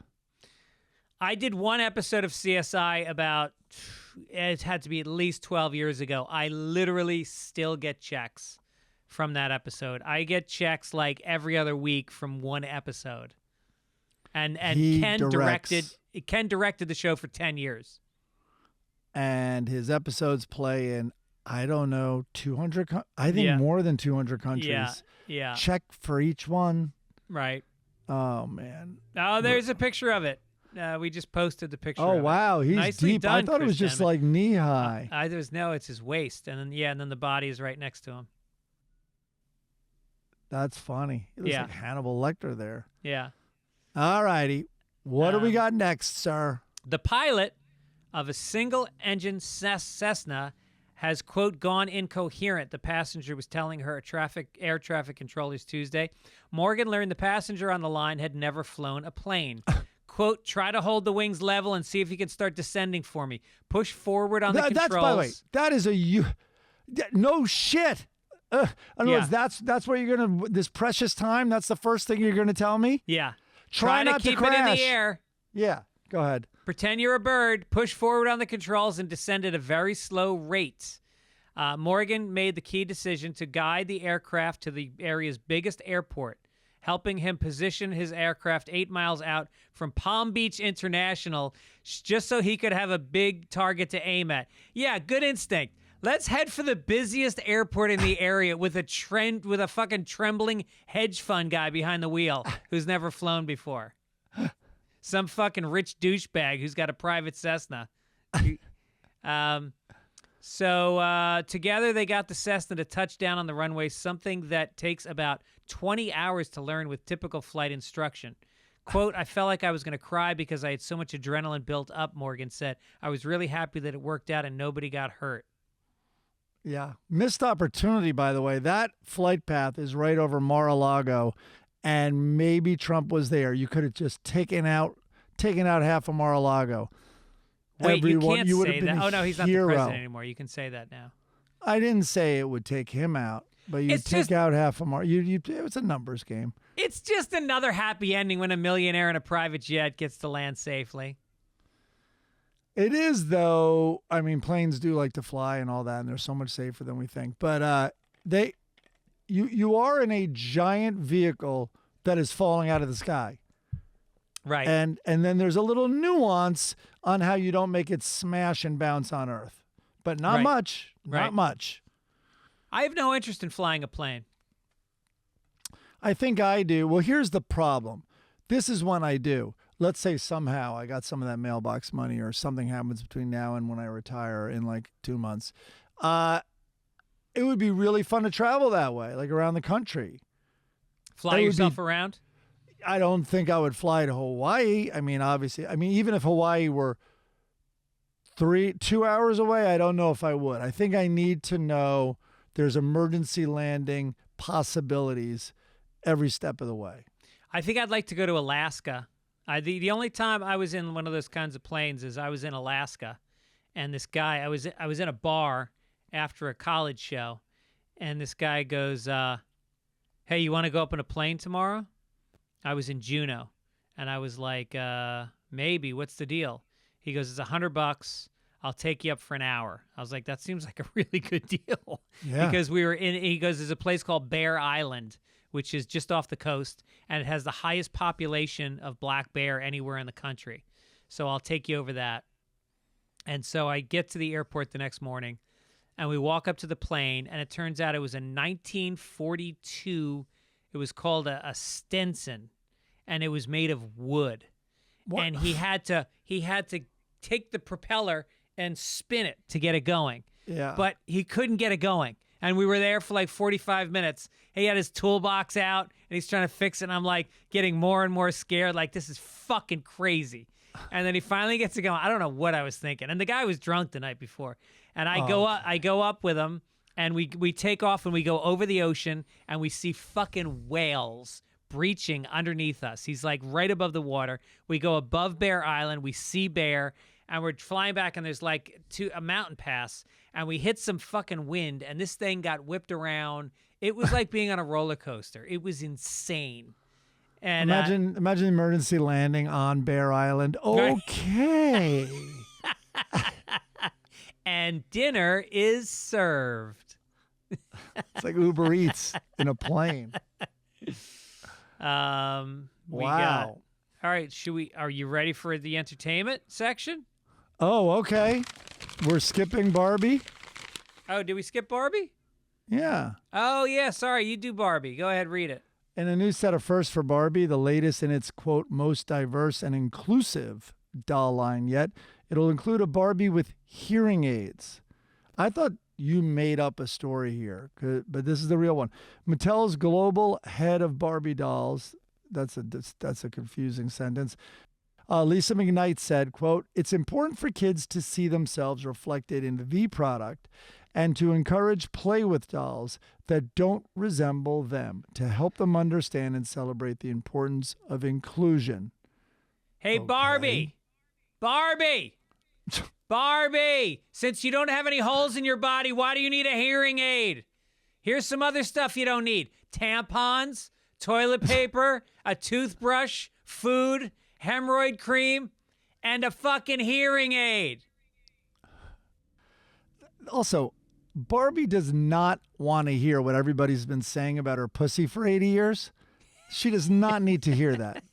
I did one episode of CSI about, it had to be at least 12 years ago. I literally still get checks from that episode. I get checks like every other week from one episode. And
He
Ken
directs.
directed the show for 10 years.
and his episodes play in, I don't know, 200, I think
Yeah.
more than 200 countries.
Yeah. Yeah.
Check for each one.
Right.
Oh, man.
Oh, there's a picture of it. We just posted the picture.
Oh,
of it.
wow. He's
Nicely
deep. I
done,
thought it was
Chris
just
Emmett.
like knee high.
No, it's his waist, and then the body is right next to him.
That's funny. He looks
Yeah.
like Hannibal Lecter there.
Yeah.
All righty. What do we got next, sir?
The pilot of a single-engine Cessna has, quote, gone incoherent, the passenger was telling her air traffic controllers Tuesday. Morgan learned the passenger on the line had never flown a plane. Quote, try to hold the wings level and see if you can start descending for me. Push forward on the controls.
That's, by the way, that is no shit. In other words, that's where you're going to, this precious time, that's the first thing you're going to tell me?
Yeah.
Try not
to keep
crash.
it in the air.
Yeah, go ahead.
Pretend you're a bird, push forward on the controls, and descend at a very slow rate. Morgan made the key decision to guide the aircraft to the area's biggest airport, helping him position his aircraft 8 miles out from Palm Beach International just so he could have a big target to aim at. Yeah, good instinct. Let's head for the busiest airport in the area with a fucking trembling hedge fund guy behind the wheel who's never flown before. Some fucking rich douchebag who's got a private Cessna. So together they got the Cessna to touch down on the runway, something that takes about 20 hours to learn with typical flight instruction. Quote, I felt like I was going to cry because I had so much adrenaline built up, Morgan said. I was really happy that it worked out and nobody got hurt.
Yeah. Missed opportunity, by the way. That flight path is right over Mar-a-Lago, and maybe Trump was there. You could have just taken out half of Mar-a-Lago.
Wait, you can't
would
say
have been
that.
a
Oh, no, he's not the
hero.
president anymore. You can say that now.
I didn't say it would take him out, but you
It's
take
just-
out half of it was a numbers game.
It's just another happy ending when a millionaire in a private jet gets to land safely.
It is, though. I mean, planes do like to fly and all that, and they're so much safer than we think. But you are in a giant vehicle that is falling out of the sky.
Right.
And then there's a little nuance on how you don't make it smash and bounce on Earth. But not
Right.
much.
Right.
Not much.
I have no interest in flying a plane.
I think I do. Well, here's the problem. This is when I do. Let's say somehow I got some of that mailbox money or something happens between now and when I retire in like 2 months. It would be really fun to travel that way, like around the country.
Fly
It would
yourself
be-
around?
I don't think I would fly to Hawaii. I mean, obviously, even if Hawaii were 2 hours away, I don't know if I would. I think I need to know there's emergency landing possibilities every step of the way.
I think I'd like to go to Alaska. The only time I was in one of those kinds of planes is I was in Alaska, and this guy, I was in a bar after a college show, and this guy goes, "Hey, you want to go up in a plane tomorrow?" I was in Juneau, and I was like, "Maybe. What's the deal?" He goes, "It's $100. I'll take you up for an hour." I was like, "That seems like a really good deal."
Yeah.
Because we were in. He goes, "There's a place called Bear Island, which is just off the coast, and it has the highest population of black bear anywhere in the country. So I'll take you over that." And so I get to the airport the next morning, and we walk up to the plane, and it turns out it was a 1942. It was called a Stinson, and it was made of wood.
What?
And he had to take the propeller and spin it to get it going.
Yeah.
But he couldn't get it going. And we were there for like 45 minutes. He had his toolbox out, and he's trying to fix it. And I'm like getting more and more scared. Like, this is fucking crazy. And then he finally gets it going. I don't know what I was thinking. And the guy was drunk the night before. And I go up with him, and we take off, and we go over the ocean, and we see fucking whales breaching underneath us. He's like right above the water. We go above Bear Island. We see bear, and we're flying back, and there's like a mountain pass, and we hit some fucking wind, and this thing got whipped around. It was like being on a roller coaster. It was insane. And
imagine emergency landing on Bear Island. Okay.
and dinner is served.
It's like Uber Eats in a plane.
We
Wow.
got, all right, are you ready for the entertainment section?
Oh, okay. We're skipping Barbie?
Oh, did we skip Barbie?
Yeah.
Oh, yeah. Sorry. You do Barbie. Go ahead. Read it.
In a new set of firsts for Barbie, the latest in its, quote, most diverse and inclusive doll line yet, it'll include a Barbie with hearing aids. I thought you made up a story here, but this is the real one. Mattel's global head of Barbie dolls, that's a confusing sentence. Lisa McKnight said, quote, it's important for kids to see themselves reflected in the product and to encourage play with dolls that don't resemble them to help them understand and celebrate the importance of inclusion.
Hey,
Okay.
Barbie, since you don't have any holes in your body, why do you need a hearing aid? Here's some other stuff you don't need. Tampons, toilet paper, a toothbrush, food, hemorrhoid cream, and a fucking hearing aid.
Also, Barbie does not want to hear what everybody's been saying about her pussy for 80 years. She does not need to hear that.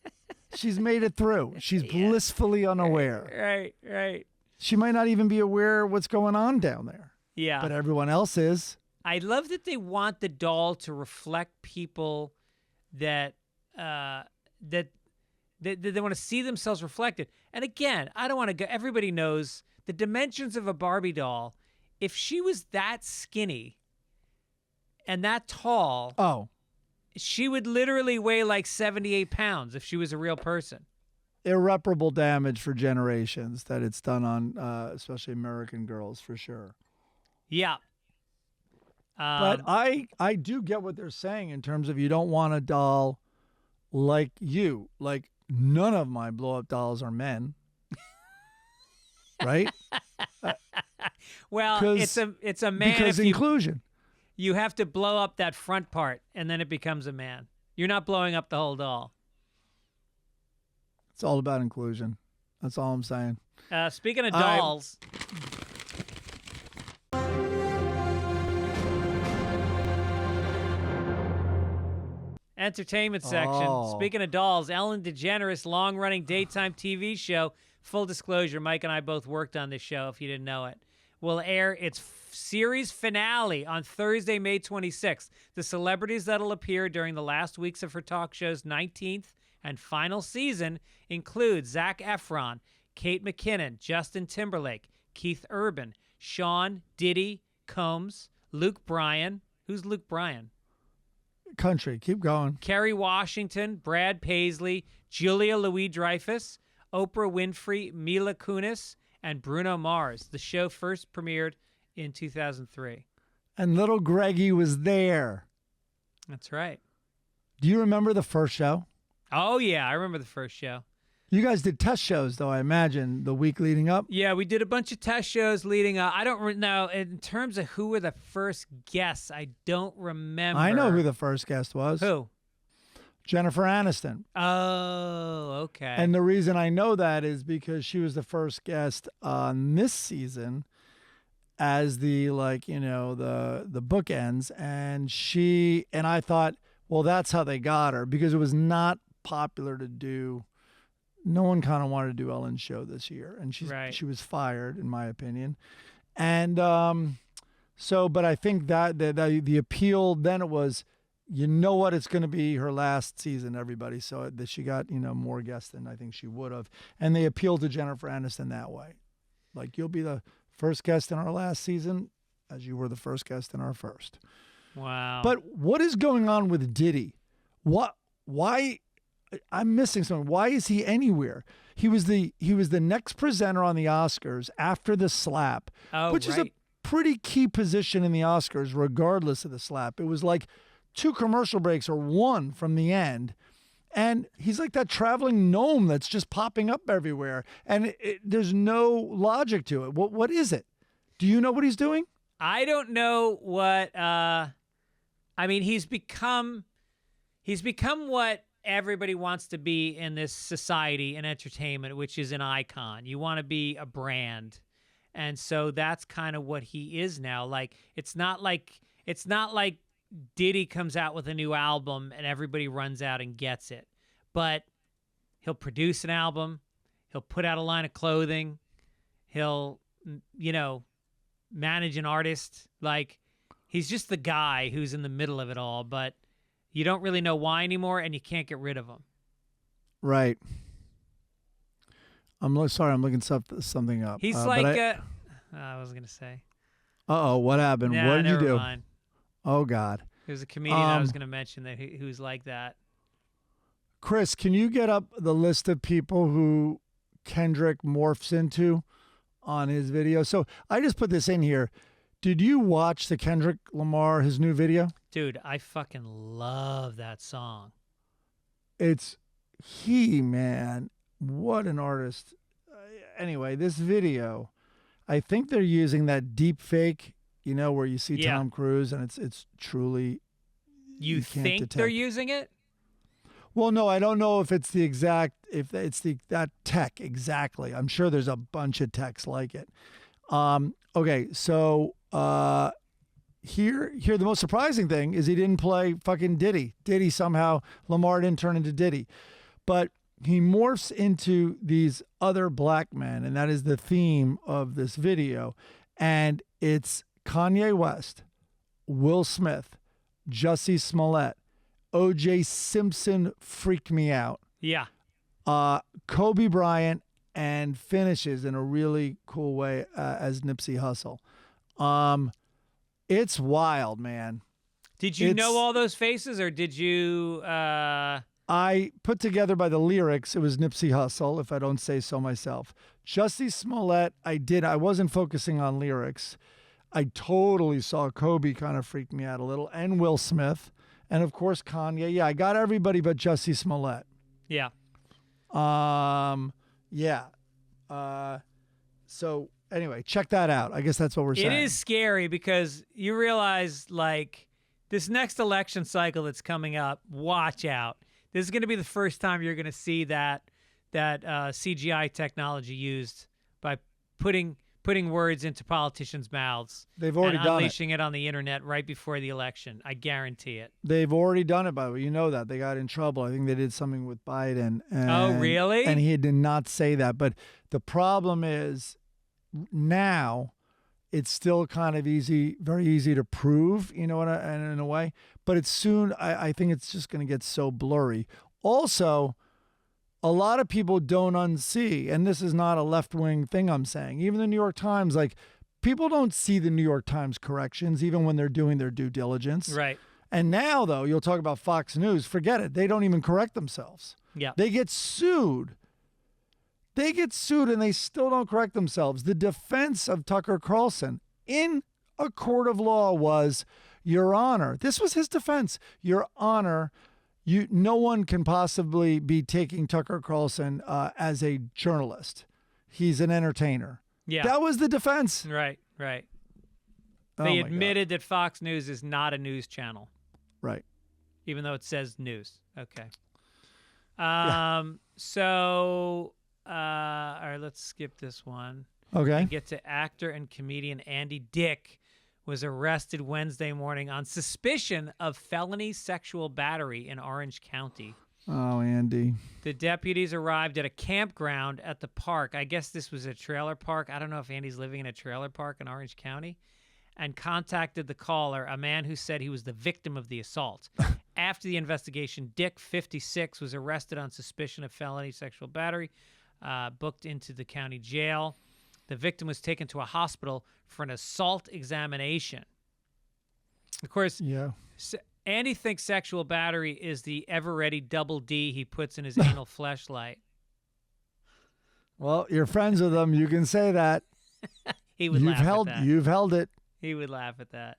She's made it through. She's blissfully unaware.
Right.
She might not even be aware what's going on down there.
Yeah.
But everyone else is.
I love that they want the doll to reflect people that they want to see themselves reflected. And again, I don't want to go. Everybody knows the dimensions of a Barbie doll. If she was that skinny and that tall, she would literally weigh like 78 pounds if she was a real person.
Irreparable damage for generations that it's done on, especially American girls, for sure.
Yeah.
But I do get what they're saying in terms of you don't want a doll like you. Like, none of my blow-up dolls are men. Right?
Well, it's a man
because
if
inclusion.
You have to blow up that front part, and then it becomes a man. You're not blowing up the whole doll.
It's all about inclusion. That's all I'm saying.
Speaking of dolls. Entertainment section. Speaking of dolls, Ellen DeGeneres' long-running daytime TV show, full disclosure, Mike and I both worked on this show, if you didn't know it, will air its series finale on Thursday, May 26th. The celebrities that'll appear during the last weeks of her talk show's 19th and final season include Zac Efron, Kate McKinnon, Justin Timberlake, Keith Urban, Sean Diddy Combs, Luke Bryan. Who's Luke Bryan?
Country. Keep going.
Kerry Washington, Brad Paisley, Julia Louis-Dreyfus, Oprah Winfrey, Mila Kunis, and Bruno Mars. The show first premiered in 2003.
And little Greggy was there.
That's right.
Do you remember the first show?
Oh, yeah. I remember the first show.
You guys did test shows, though, I imagine, the week leading up?
Yeah, we did a bunch of test shows leading up. I don't know. In terms of who were the first guests, I don't remember.
I know who the first guest was.
Who?
Jennifer Aniston.
Oh, okay.
And the reason I know that is because she was the first guest on this season as the, the bookends. And I thought, well, that's how they got her, because it was not popular to do. No one kind of wanted to do Ellen's show this year, and she was fired, in my opinion. And but I think that the appeal then it was, it's going to be her last season, everybody. So that she got more guests than I think she would have, and they appealed to Jennifer Aniston that way, like, you'll be the first guest in our last season, as you were the first guest in our first.
Wow.
But what is going on with Diddy? Why? I'm missing something. Why is he anywhere? He was the next presenter on the Oscars after the slap, which is a pretty key position in the Oscars, regardless of the slap. It was like 2 commercial breaks or 1 from the end. And he's like that traveling gnome that's just popping up everywhere. And there's no logic to it. What is it? Do you know what he's doing?
I don't know what, he's become what everybody wants to be in this society and entertainment, which is an icon. You want to be a brand. And so that's kind of what he is now. Like, it's not like Diddy comes out with a new album and everybody runs out and gets it. But he'll produce an album. He'll put out a line of clothing. He'll manage an artist. Like, he's just the guy who's in the middle of it all, but you don't really know why anymore, and you can't get rid of him.
Right. Sorry, I'm looking something up.
He's I was going to say.
Uh-oh, what happened?
Nah,
what did you
never
do?
mind.
Oh, God.
There's a comedian I was going to mention that who's like that.
Chris, can you get up the list of people who Kendrick morphs into on his video? So I just put this in here. Did you watch the Kendrick Lamar, his new video?
Dude, I fucking love that song.
Man, what an artist. Anyway, this video, I think they're using that deep fake, where you see Tom Cruise and it's truly.
You
can't
think
detect.
they're using it?
Well, no, I don't know if it's that tech exactly. I'm sure there's a bunch of techs like it. Okay, so here the most surprising thing is he didn't play fucking Diddy. Lamar didn't turn into Diddy. But he morphs into these other black men, and that is the theme of this video. And it's Kanye West, Will Smith, Jussie Smollett, O.J. Simpson freaked me out.
Yeah.
Kobe Bryant, and finishes in a really cool way as Nipsey Hussle. It's wild, man.
Did you know all those faces, or did you...
I put together by the lyrics, it was Nipsey Hussle, if I don't say so myself. Jussie Smollett, I wasn't focusing on lyrics. I totally saw Kobe kind of freaked me out a little, and Will Smith, and of course Kanye. Yeah, I got everybody but Jussie Smollett.
Yeah.
So anyway, check that out. I guess that's what we're saying.
It is scary because you realize, like, this next election cycle that's coming up, watch out. This is going to be the first time you're going to see that CGI technology used by putting words into politicians' mouths.
They've already done it.
Unleashing it on the internet right before the election. I guarantee it.
They've already done it, by the way. You know that. They got in trouble. I think they did something with Biden.
Oh, really?
And he did not say that. But the problem is now it's still kind of very easy to prove, in a way. But it's soon, I think it's just going to get so blurry. Also, a lot of people don't unsee, and this is not a left-wing thing I'm saying. Even the New York Times, like, people don't see the New York Times corrections, even when they're doing their due diligence.
Right.
And now, though, you'll talk about Fox News. Forget it. They don't even correct themselves.
Yeah.
They get sued. And they still don't correct themselves. The defense of Tucker Carlson in a court of law was, Your Honor, this was his defense. Your Honor, no one can possibly be taking Tucker Carlson as a journalist. He's an entertainer.
Yeah.
That was the defense.
Right.
Oh
They
my
admitted that Fox News is not a news channel.
Right.
Even though it says news. Okay. So, all right, let's skip this one.
Okay.
And get to actor and comedian Andy Dick was arrested Wednesday morning on suspicion of felony sexual battery in Orange County.
Oh, Andy.
The deputies arrived at a campground at the park. I guess this was a trailer park. I don't know if Andy's living in a trailer park in Orange County. And contacted the caller, a man who said he was the victim of the assault. After the investigation, Dick, 56, was arrested on suspicion of felony sexual battery, booked into the county jail. The victim was taken to a hospital for an assault examination. Of course, Andy thinks sexual battery is the ever-ready double D he puts in his anal fleshlight.
Well, you're friends with him. You can say that.
He would laugh at that.
You've held it.
He would laugh at that.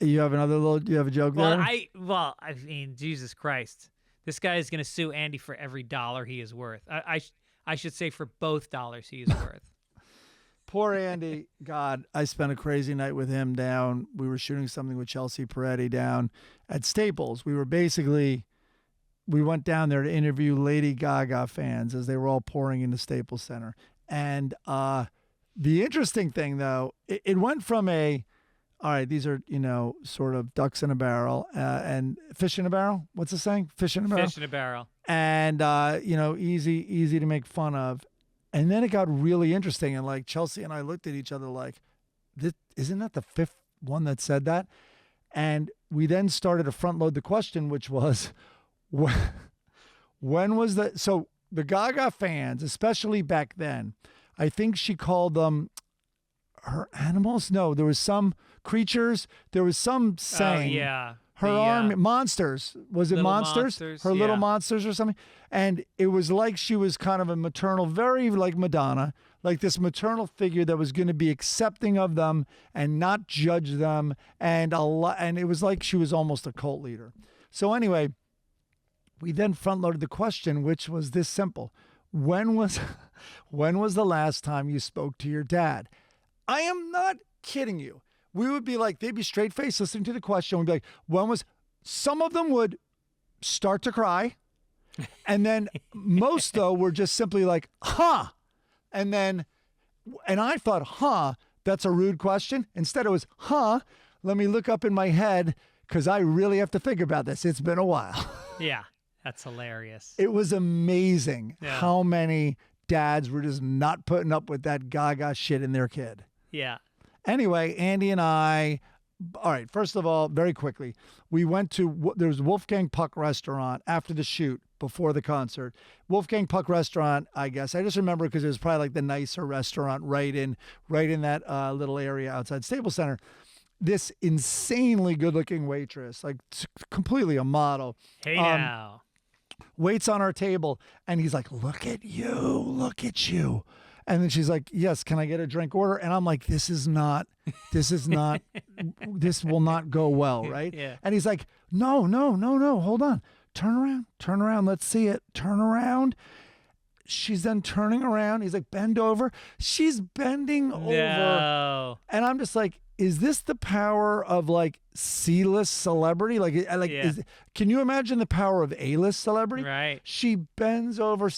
You have you have a joke there?
I mean, Jesus Christ. This guy is going to sue Andy for every dollar he is worth. I should say for both dollars he is worth.
Poor Andy. God, I spent a crazy night with him down. We were shooting something with Chelsea Peretti down at Staples. We went down there to interview Lady Gaga fans as they were all pouring into Staples Center. And the interesting thing, though, it went from all right, these are, sort of ducks in a barrel and fish in a barrel. What's the saying? Fish in a barrel?
Fish in a barrel.
And, easy to make fun of. And then it got really interesting. And like Chelsea and I looked at each other like, isn't that the fifth one that said that? And we then started to front load the question, which was, when was the, so the Gaga fans, especially back then, I think she called them her animals. No, there was some creatures. There was some saying.
Oh, yeah.
Her army, monsters. Was it
Little
monsters? Her little monsters or something. And it was like she was kind of a maternal, very like Madonna, like this maternal figure that was going to be accepting of them and not judge them. And it was like she was almost a cult leader. So anyway, we then front loaded the question, which was this simple. When was the last time you spoke to your dad? I am not kidding you. We would be like, they'd be straight faced listening to the question. We'd be like, some of them would start to cry. And then most, though, were just simply like, huh. And I thought, huh, that's a rude question. Instead, it was, huh, let me look up in my head because I really have to think about this. It's been a while.
Yeah, that's hilarious.
It was amazing how many dads were just not putting up with that Gaga shit in their kid.
Yeah.
Anyway, Andy and I, all right, first of all, very quickly, we went to, there was Wolfgang Puck Restaurant after the shoot, before the concert. Wolfgang Puck Restaurant, I guess. I just remember because it was probably like the nicer restaurant right in that little area outside Staples Center. This insanely good-looking waitress, like completely a model.
Hey now.
Waits on our table, and he's like, look at you. And then she's like, yes, can I get a drink order? And I'm like, this will not go well, right?
Yeah.
And he's like, no, hold on. Turn around, let's see it. Turn around. She's then turning around. He's like, bend over. She's bending over. And I'm just like, is this the power of like C-list celebrity? Can you imagine the power of A-list celebrity?
Right.
She bends over,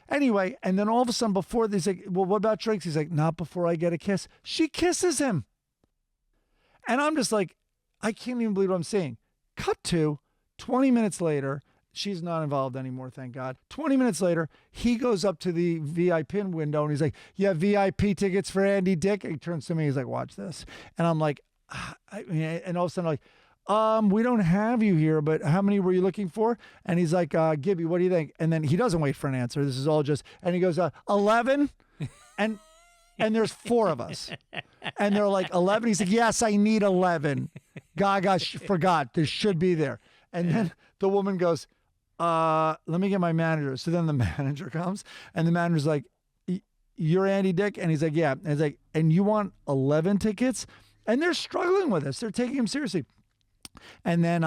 anyway, and then all of a sudden before he's like, well, what about drinks? He's like, not before I get a kiss. She kisses him. And I'm just like, I can't even believe what I'm seeing. Cut to 20 minutes later, she's not involved anymore, thank God. 20 minutes later, he goes up to the VIP window and he's like, yeah, VIP tickets for Andy Dick. And he turns to me, he's like, watch this. And I'm like, and all of a sudden, I'm like, we don't have you here, but how many were you looking for? And he's like, Gibby, what do you think? And then he doesn't wait for an answer. This is all just, and he goes, 11? And there's 4 of us. And they're like, 11? He's like, yes, I need 11. Gaga forgot. There should be there. And then the woman goes, let me get my manager. So then the manager comes, and the manager's like, you're Andy Dick? And he's like, yeah. And he's like, and you want 11 tickets? And they're struggling with this. They're taking him seriously. And then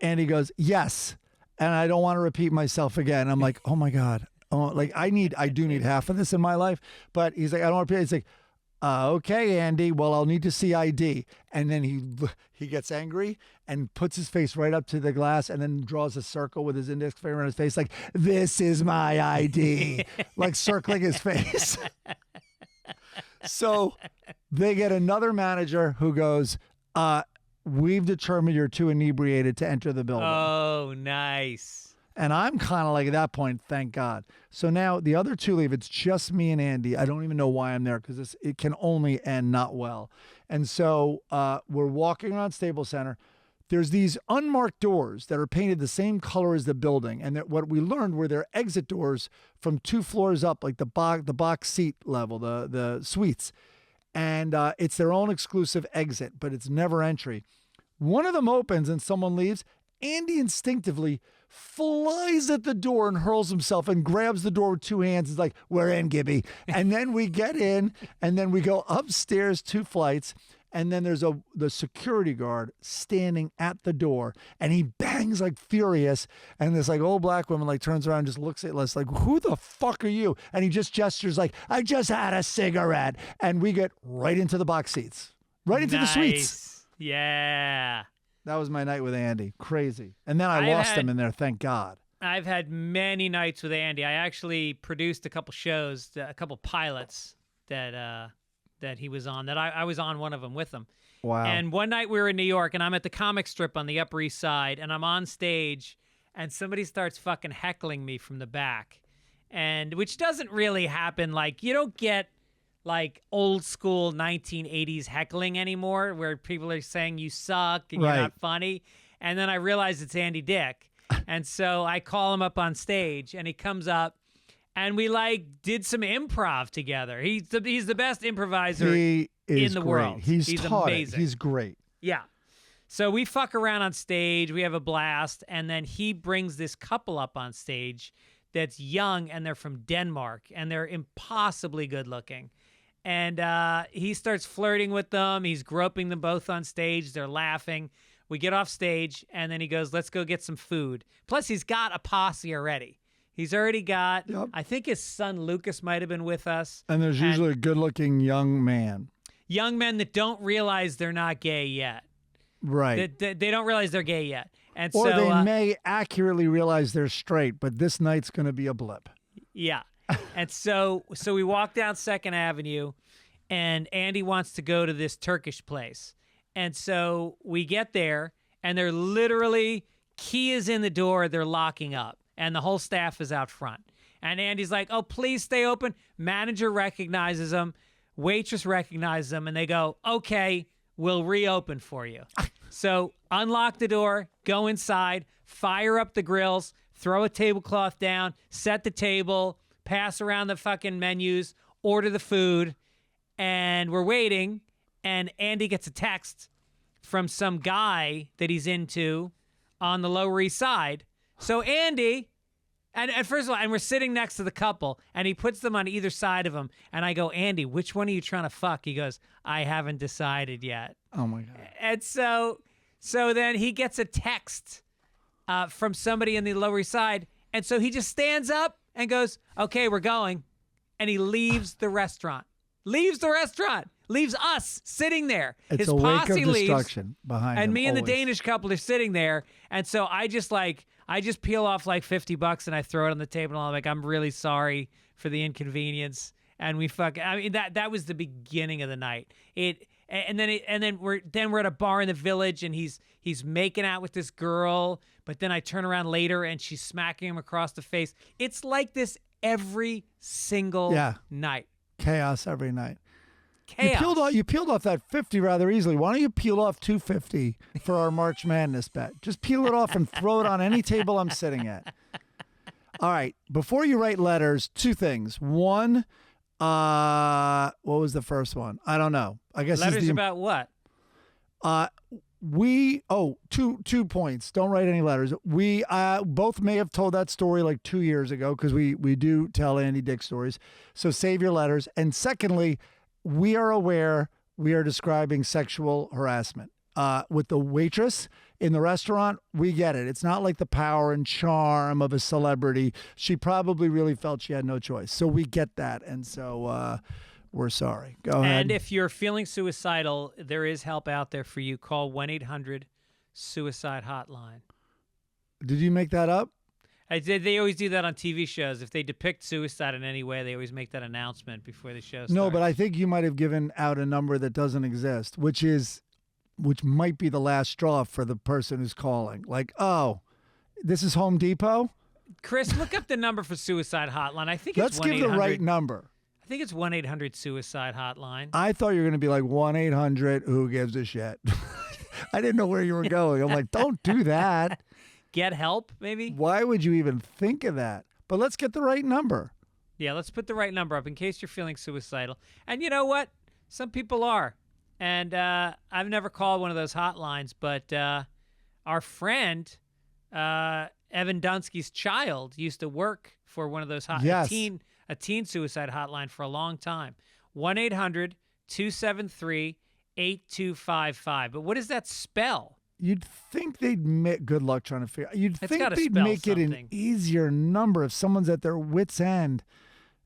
Andy goes, yes. And I don't want to repeat myself again. I'm like, oh my God. Oh, like I do need half of this in my life. But he's like, I don't want to repeat. He's like, okay, Andy, well, I'll need to see ID. And then he gets angry and puts his face right up to the glass and then draws a circle with his index finger on his face like, this is my ID, like circling his face. So they get another manager who goes, we've determined you're too inebriated to enter the building.
Oh, nice.
And I'm kind of like, at that point, thank God. So now the other 2 leave. It's just me and Andy. I don't even know why I'm there because it can only end not well. And so we're walking around Staples Center. There's these unmarked doors that are painted the same color as the building. And that what we learned were their exit doors from 2 floors up, like the box seat level, the suites. And it's their own exclusive exit, but it's never entry. One of them opens and someone leaves. Andy instinctively flies at the door and hurls himself and grabs the door with 2 hands. He's like, we're in, Gibby. And then we get in, and then we go upstairs 2 flights, and then there's the security guard standing at the door, and he bangs like furious, and this like old black woman like turns around and just looks at us like, who the fuck are you? And he just gestures like, I just had a cigarette. And we get right into the box seats, right into the suites.
Yeah.
That was my night with Andy. Crazy. And then I lost him in there, thank God.
I've had many nights with Andy. I actually produced a couple shows, a couple pilots that he was on, that I was on one of them with him.
Wow.
And one night we were in New York, and I'm at the comic strip on the Upper East Side, and I'm on stage, and somebody starts fucking heckling me from the back. and which doesn't really happen. Like, you don't get like old school 1980s heckling anymore where people are saying you suck and you're not funny. And then I realize it's Andy Dick. And so I call him up on stage and he comes up and we like did some improv together. He's the best improviser in the world.
He's taught
amazing.
It. He's great.
Yeah. So we fuck around on stage. We have a blast. And then he brings this couple up on stage that's young and they're from Denmark and they're impossibly good looking. And he starts flirting with them. He's groping them both on stage. They're laughing. We get off stage and then he goes, let's go get some food. Plus he's got a posse already. He's already got, I think his son Lucas might have been with us.
And there's usually a good-looking young man.
Young men that don't realize they're not gay yet.
Right.
They don't realize they're gay yet. And
or
so,
they may accurately realize they're straight, but this night's going to be a blip.
Yeah. And so we walk down 2nd Avenue, and Andy wants to go to this Turkish place. And so we get there, and they're literally, key is in the door, they're locking up, and the whole staff is out front. And Andy's like, oh, please stay open. Manager recognizes him. Waitress recognizes him, and they go, okay, we'll reopen for you. So unlock the door, go inside, fire up the grills, throw a tablecloth down, set the table, pass around the fucking menus, order the food, and we're waiting, and Andy gets a text from some guy that he's into on the Lower East Side. So Andy... And first of all, and we're sitting next to the couple, and he puts them on either side of him. And I go, Andy, which one are you trying to fuck? He goes, I haven't decided yet.
Oh, my God.
And so then he gets a text from somebody in the Lower East Side. And so he just stands up and goes, okay, we're going. And he leaves the restaurant. Leaves us sitting there.
It's
His
a wake
posse
of
leaves,
destruction behind him.
and me and the
always.
Danish couple are sitting there. And so I just peel off like $50 and I throw it on the table and I'm like, I'm really sorry for the inconvenience. And that was the beginning of the night. And then we're at a bar in the Village and he's making out with this girl, but then I turn around later and she's smacking him across the face. It's like this every single night.
Chaos every night.
Chaos.
You peeled off that 50 rather easily. Why don't you peel off 250 for our March Madness bet? Just peel it off and throw it on any table I'm sitting at. All right. Before you write letters, 2 things. One, what was the first one? I don't know. I guess
letters about what?
2 points. Don't write any letters. We both may have told that story like 2 years ago because we do tell Andy Dick stories. So save your letters. And secondly, we are aware we are describing sexual harassment. With the waitress in the restaurant, we get it. It's not like the power and charm of a celebrity. She probably really felt she had no choice. So we get that. And so we're sorry. Go ahead.
And if you're feeling suicidal, there is help out there for you. Call 1-800-SUICIDE hotline.
Did you make that up?
They always do that on TV shows. If they depict suicide in any way, they always make that announcement before the show starts.
No, but I think you might have given out a number that doesn't exist, which might be the last straw for the person who's calling. Like, oh, this is Home Depot?
Chris, look up the number for suicide hotline. I think it's 1-800.
Let's give the right number.
I think it's 1-800-SUICIDE hotline.
I thought you were going to be like 1-800 who gives a shit. I didn't know where you were going. I'm like, don't do that.
Get help, maybe?
Why would you even think of that? But let's get the right number.
Yeah, let's put the right number up in case you're feeling suicidal. And you know what? Some people are. And I've never called one of those hotlines, but our friend, Evan Dunsky's child, used to work for one of those hotlines, a teen suicide hotline for a long time. 1-800-273-8255. But what does that spell?
You'd think they'd make good luck trying to figure. You'd think they'd
spell
make it an easier number if someone's at their wits' end,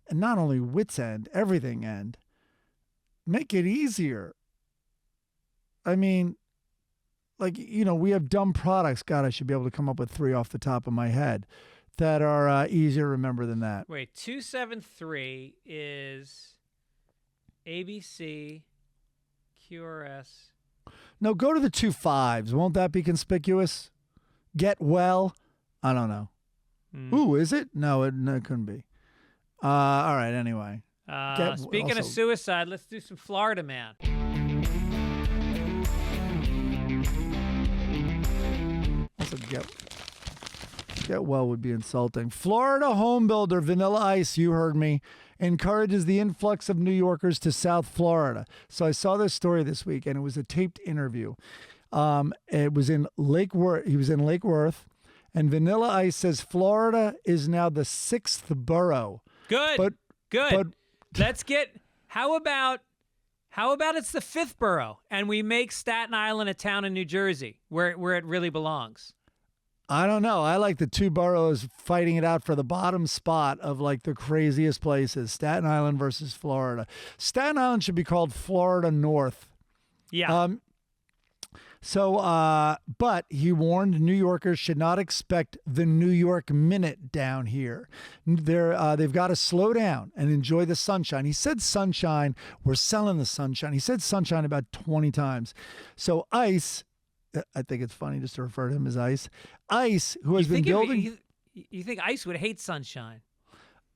and not only wits' end, everything end. Make it easier. I mean, like, we have dumb products. God, I should be able to come up with 3 off the top of my head that are easier to remember than that.
Wait, 273 is ABC, QRS.
No, go to the 2 5s. Won't that be conspicuous? Get well? I don't know. Ooh, is it? No, it couldn't be. All right. Anyway.
Speaking of suicide, let's do some Florida Man.
Also, get well would be insulting. Florida home builder Vanilla Ice, you heard me, encourages the influx of New Yorkers to South Florida. So I saw this story this week, and it was a taped interview. It was in Lake Worth. He was in Lake Worth, and Vanilla Ice says Florida is now the 6th borough.
Good. Good.
But
Let's get. How about it's the 5th borough, and we make Staten Island a town in New Jersey where it really belongs.
I don't know. I like the 2 boroughs fighting it out for the bottom spot of like the craziest places. Staten Island versus Florida. Staten Island should be called Florida North.
Yeah.
But he warned New Yorkers should not expect the New York Minute down here. They've got to slow down and enjoy the sunshine. He said sunshine. We're selling the sunshine. He said sunshine about 20 times. So Ice, I think it's funny just to refer to him as Ice. Ice, who has been building...
You think Ice would hate sunshine?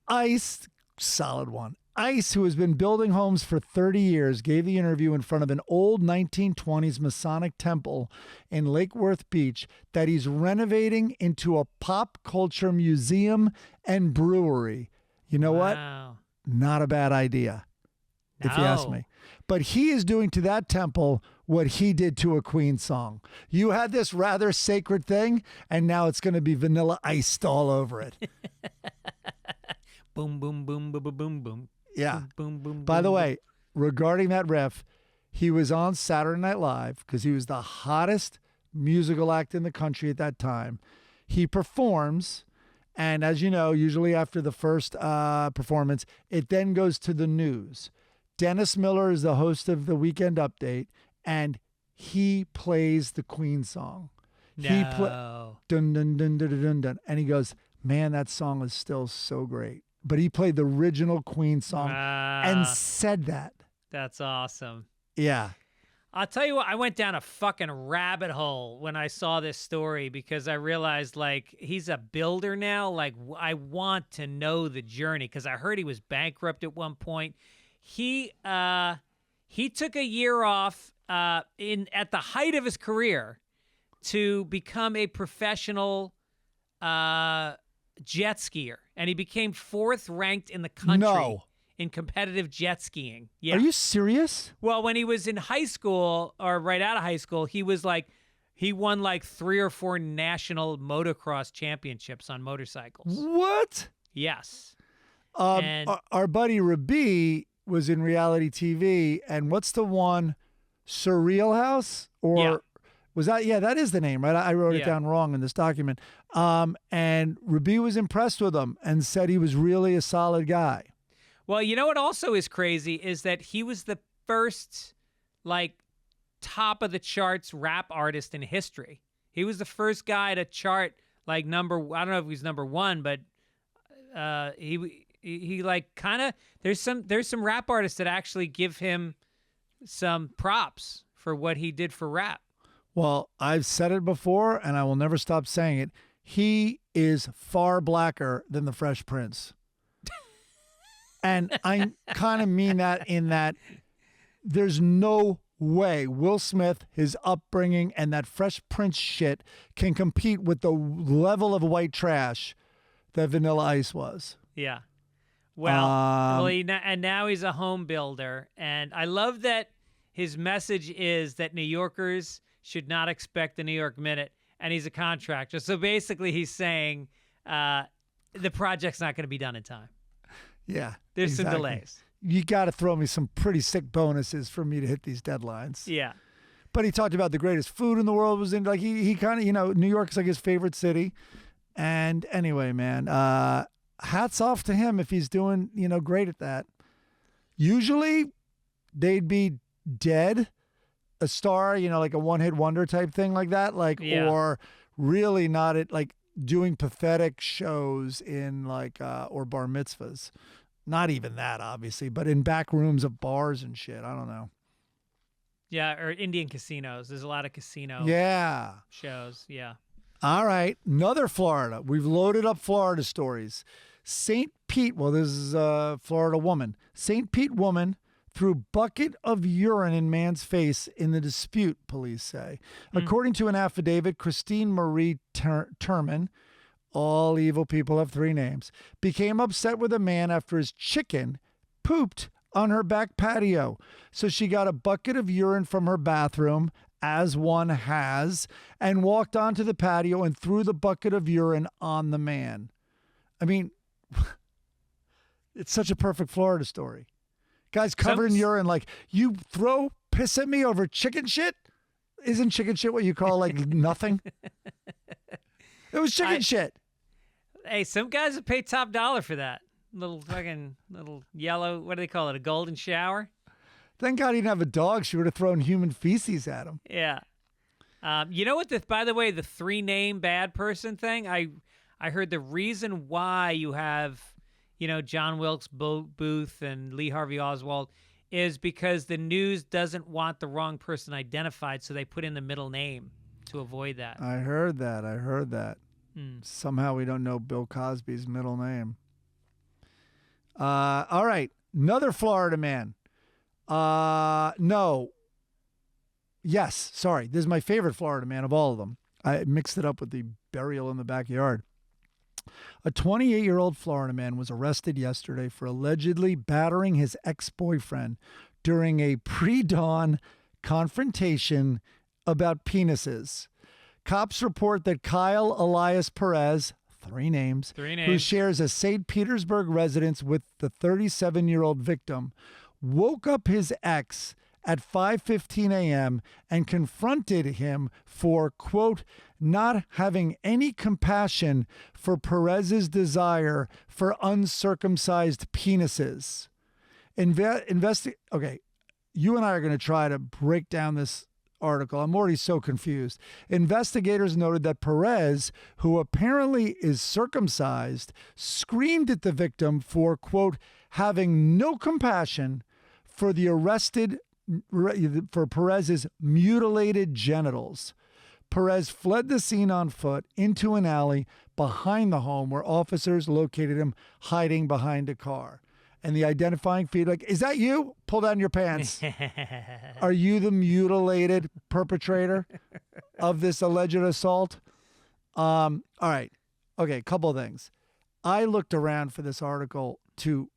Ice, solid one. Ice, who has been building homes for 30 years, gave the interview in front of an old 1920s Masonic temple in Lake Worth Beach that he's renovating into a pop culture museum and brewery. You know what? Not a bad idea, if you ask me. But he is doing to that temple what he did to a Queen song. You had this rather sacred thing, and now it's going to be Vanilla Iced all over it.
Boom, boom, boom, boom, boom, boom, boom.
Yeah.
Boom, boom, boom.
By the way, regarding that riff, he was on Saturday Night Live because he was the hottest musical act in the country at that time. He performs, and as you know, usually after the first performance, it then goes to the news. Dennis Miller is the host of the Weekend Update, and he plays the Queen song.
No.
Dun, dun, dun, dun, dun, dun, dun. And he goes, man, that song is still so great. But he played the original Queen song and said that.
That's awesome.
Yeah.
I'll tell you what, I went down a fucking rabbit hole when I saw this story because I realized, like, he's a builder now. Like, I want to know the journey because I heard he was bankrupt at one point. He took a year off at the height of his career to become a professional jet skier, and he became 4th ranked in the country in competitive jet skiing. Yeah.
Are you serious?
Well, when he was in high school or right out of high school, he won like 3 or 4 national motocross championships on motorcycles.
What?
Yes.
And our buddy Rabi was in reality TV, and what's the one, Surreal House? Or
yeah.
Was that? Yeah, that is the name, right? I wrote it down wrong in this document. And Rabi was impressed with him and said he was really a solid guy.
Well, you know what also is crazy is that he was the first, like, top of the charts rap artist in history. He was the first guy to chart, like, I don't know if he was number 1, but he like kind of, there's some rap artists that actually give him some props for what he did for rap.
Well, I've said it before, and I will never stop saying it. He is far blacker than the Fresh Prince. And I kind of mean that in that there's no way Will Smith, his upbringing, and that Fresh Prince shit can compete with the level of white trash that Vanilla Ice was.
Yeah. Well, and now he's a home builder. And I love that his message is that New Yorkers should not expect the New York Minute, and he's a contractor. So basically he's saying the project's not going to be done in time.
Yeah.
There's
exactly.
some delays.
You got to throw me some pretty sick bonuses for me to hit these deadlines.
Yeah.
But he talked about the greatest food in the world was in, like, he kind of, New York's like his favorite city. And anyway, man, hats off to him if he's doing, great at that. Usually they'd be dead. A star, like a one-hit wonder type thing like that, or really not at like doing pathetic shows in like or bar mitzvahs. Not even that, obviously, but in back rooms of bars and shit. I don't know.
Yeah, or Indian casinos. There's a lot of casino shows. Yeah.
All right, another Florida. We've loaded up Florida stories. St. Pete, well, this is a Florida woman. St. Pete woman threw bucket of urine in man's face in the dispute, police say. According to an affidavit, Christine Marie Terman, all evil people have 3 names, became upset with a man after his chicken pooped on her back patio. So she got a bucket of urine from her bathroom, as one has, and walked onto the patio and threw the bucket of urine on the man. I mean, it's such a perfect Florida story. Guys covered in urine, like, you throw piss at me over chicken shit? Isn't chicken shit what you call, like, nothing? It was chicken shit.
Hey, some guys would pay top dollar for that. Little yellow, what do they call it, a golden shower?
Thank God he didn't have a dog. She would have thrown human feces at him.
Yeah. You know what, by the way, the 3-name bad person thing, I heard the reason why you have, John Wilkes Booth and Lee Harvey Oswald is because the news doesn't want the wrong person identified, so they put in the middle name to avoid that.
I heard that. Somehow we don't know Bill Cosby's middle name. All right. Another Florida man. No. Yes. Sorry. This is my favorite Florida man of all of them. I mixed it up with the burial in the backyard. A 28-year-old Florida man was arrested yesterday for allegedly battering his ex-boyfriend during a pre-dawn confrontation about penises. Cops report that Kyle Elias Perez, 3 names, who shares a St. Petersburg residence with the 37-year-old victim, woke up his ex at 5:15 a.m. and confronted him for, quote, not having any compassion for Perez's desire for uncircumcised penises. Okay, you and I are going to try to break down this article. I'm already so confused. Investigators noted that Perez, who apparently is circumcised, screamed at the victim for, quote, having no compassion for for Perez's mutilated genitals. Perez fled the scene on foot into an alley behind the home where officers located him hiding behind a car. And the identifying feedback, is that you? Pull down your pants. Are you the mutilated perpetrator of this alleged assault? All right. Okay, couple of things. I looked around for this article to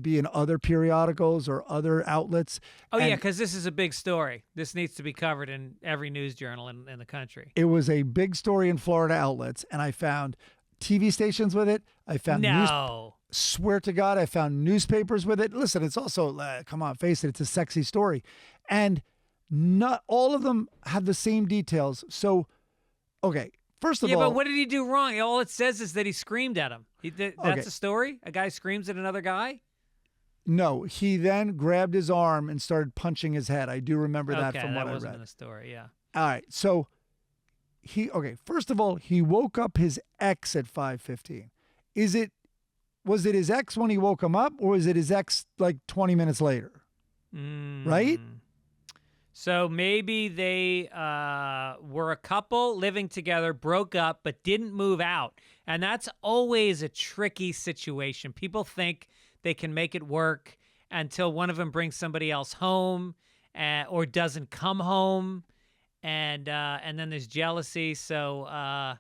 be in other periodicals or other outlets.
Oh, yeah, because this is a big story. This needs to be covered in every news journal in the country.
It was a big story in Florida outlets, and I found TV stations with it. I found swear to God, I found newspapers with it. Listen, it's also, come on, face it, it's a sexy story. And not all of them have the same details. So, okay, first of all.
Yeah, but what did he do wrong? All it says is that he screamed at him. That's a story? A guy screams at another guy?
No, he then grabbed his arm and started punching his head. I do remember that from what I read.
that wasn't in the story, yeah.
All right, so first of all, he woke up his ex at 5:15. Was it his ex when he woke him up, or was it his ex like 20 minutes later? Right?
So maybe they were a couple living together, broke up, but didn't move out. And that's always a tricky situation. People think they can make it work until one of them brings somebody else home or doesn't come home. And then there's jealousy. So I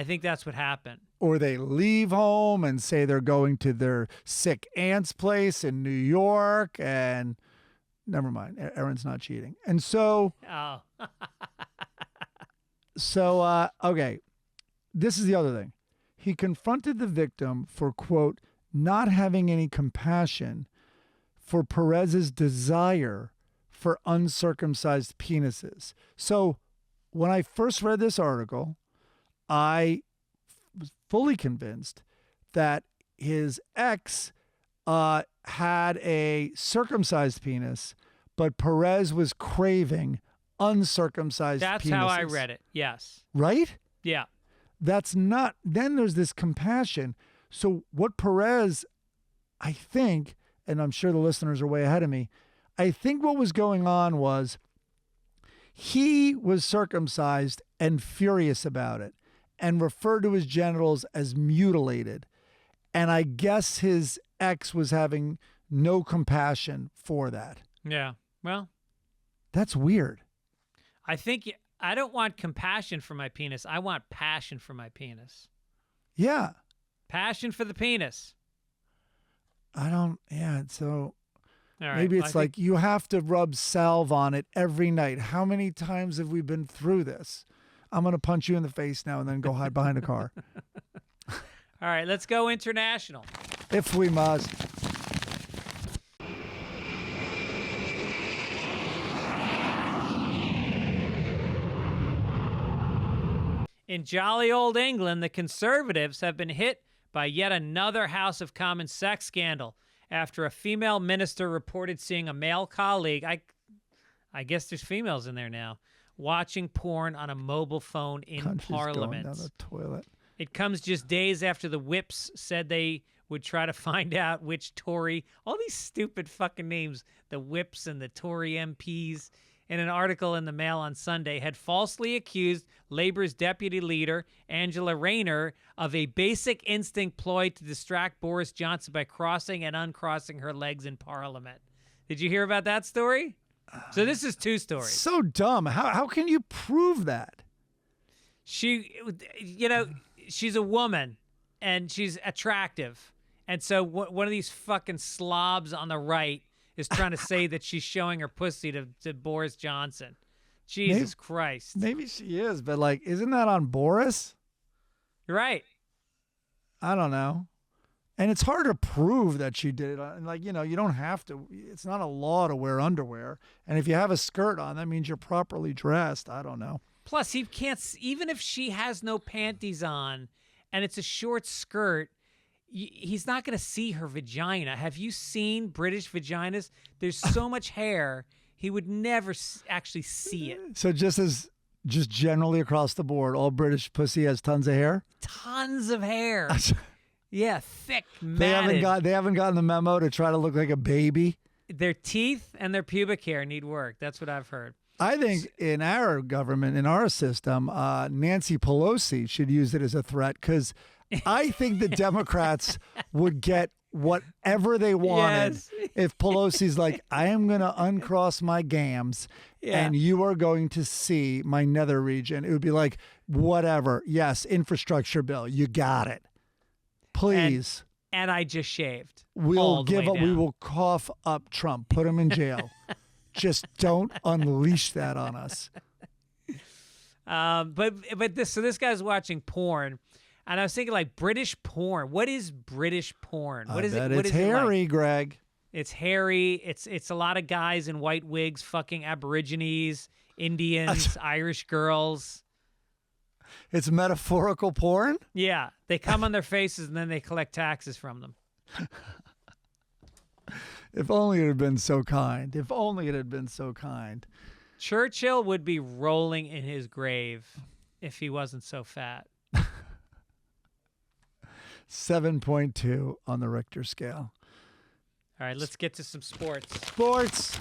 think that's what happened.
Or they leave home and say they're going to their sick aunt's place in New York, and never mind, Erin's not cheating. And so, okay, this is the other thing. He confronted the victim for, quote, not having any compassion for Perez's desire for uncircumcised penises. So when I first read this article, I was fully convinced that his ex had a circumcised penis, but Perez was craving uncircumcised penises.
That's how I read it, yes.
Right?
Yeah.
That's not, then there's this compassion. So what Perez, I think, and I'm sure the listeners are way ahead of me, I think what was going on was he was circumcised and furious about it and referred to his genitals as mutilated. And I guess his ex was having no compassion for that.
Yeah. Well,
That's weird.
I think I don't want compassion for my penis. I want passion for my penis.
Yeah.
Passion for the penis.
So
All right.
maybe
well,
it's
I
like you have to rub salve on it every night. How many times have we been through this? I'm going to punch you in the face now and then go hide behind a car.
All right, let's go international.
If we must.
In jolly old England, the Conservatives have been hit by yet another House of Commons sex scandal after a female minister reported seeing a male colleague, I guess there's females in there now, watching porn on a mobile phone in
Country's
Parliament.
going down the toilet.
It comes just days after the Whips said they would try to find out which Tory, all these stupid fucking names, the Whips and the Tory MPs, in an article in the Mail on Sunday, had falsely accused Labour's deputy leader, Angela Rayner, of a basic instinct ploy to distract Boris Johnson by crossing and uncrossing her legs in Parliament. Did you hear about that story? So this is two stories.
So dumb. How can you prove that?
She, she's a woman and she's attractive. And so one of these fucking slobs on the right is trying to say that she's showing her pussy to Boris Johnson. Jesus Christ.
Maybe she is, but like, isn't that on Boris?
You're right.
I don't know. And it's hard to prove that she did it. And like, you don't have to. It's not a law to wear underwear. And if you have a skirt on, that means you're properly dressed. I don't know.
Plus, he can't, even if she has no panties on and it's a short skirt, he's not going to see her vagina. Have you seen British vaginas? There's so much hair, he would never actually see it.
So just generally across the board, all British pussy has tons of hair?
Tons of hair. Yeah, thick, matted.
They haven't gotten the memo to try to look like a baby.
Their teeth and their pubic hair need work. That's what I've heard.
I think in our government, in our system, Nancy Pelosi should use it as a threat because I think the Democrats would get whatever they wanted if Pelosi's like, I am going to uncross my gams and you are going to see my nether region. It would be like, whatever. Yes, infrastructure bill. You got it. Please.
And I just shaved.
We will cough up Trump, put him in jail. Just don't unleash that on us.
So this guy's watching porn, and I was thinking like British porn. What is British porn? What is it?
It's hairy, Greg.
It's hairy. It's a lot of guys in white wigs fucking Aborigines, Indians, Irish girls.
It's metaphorical porn?
Yeah. They come on their faces and then they collect taxes from them.
If only it had been so kind. If only it had been so kind.
Churchill would be rolling in his grave if he wasn't so fat.
7.2 on the Richter scale.
All right, let's get to some sports.
Sports.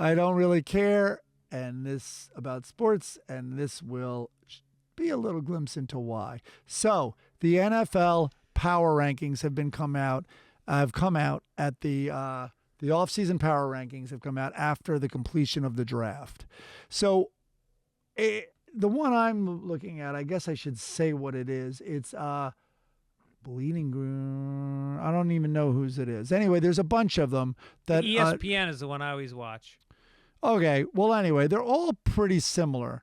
I don't really care about sports, and this will be a little glimpse into why. So the NFL power rankings have come out at the off-season power rankings have come out after the completion of the draft. So the one I'm looking at, I guess I should say what it is. It's Bleeding Green. I don't even know whose it is. Anyway, there's a bunch of them. That
ESPN is the one I always watch.
Okay. Well, anyway, they're all pretty similar.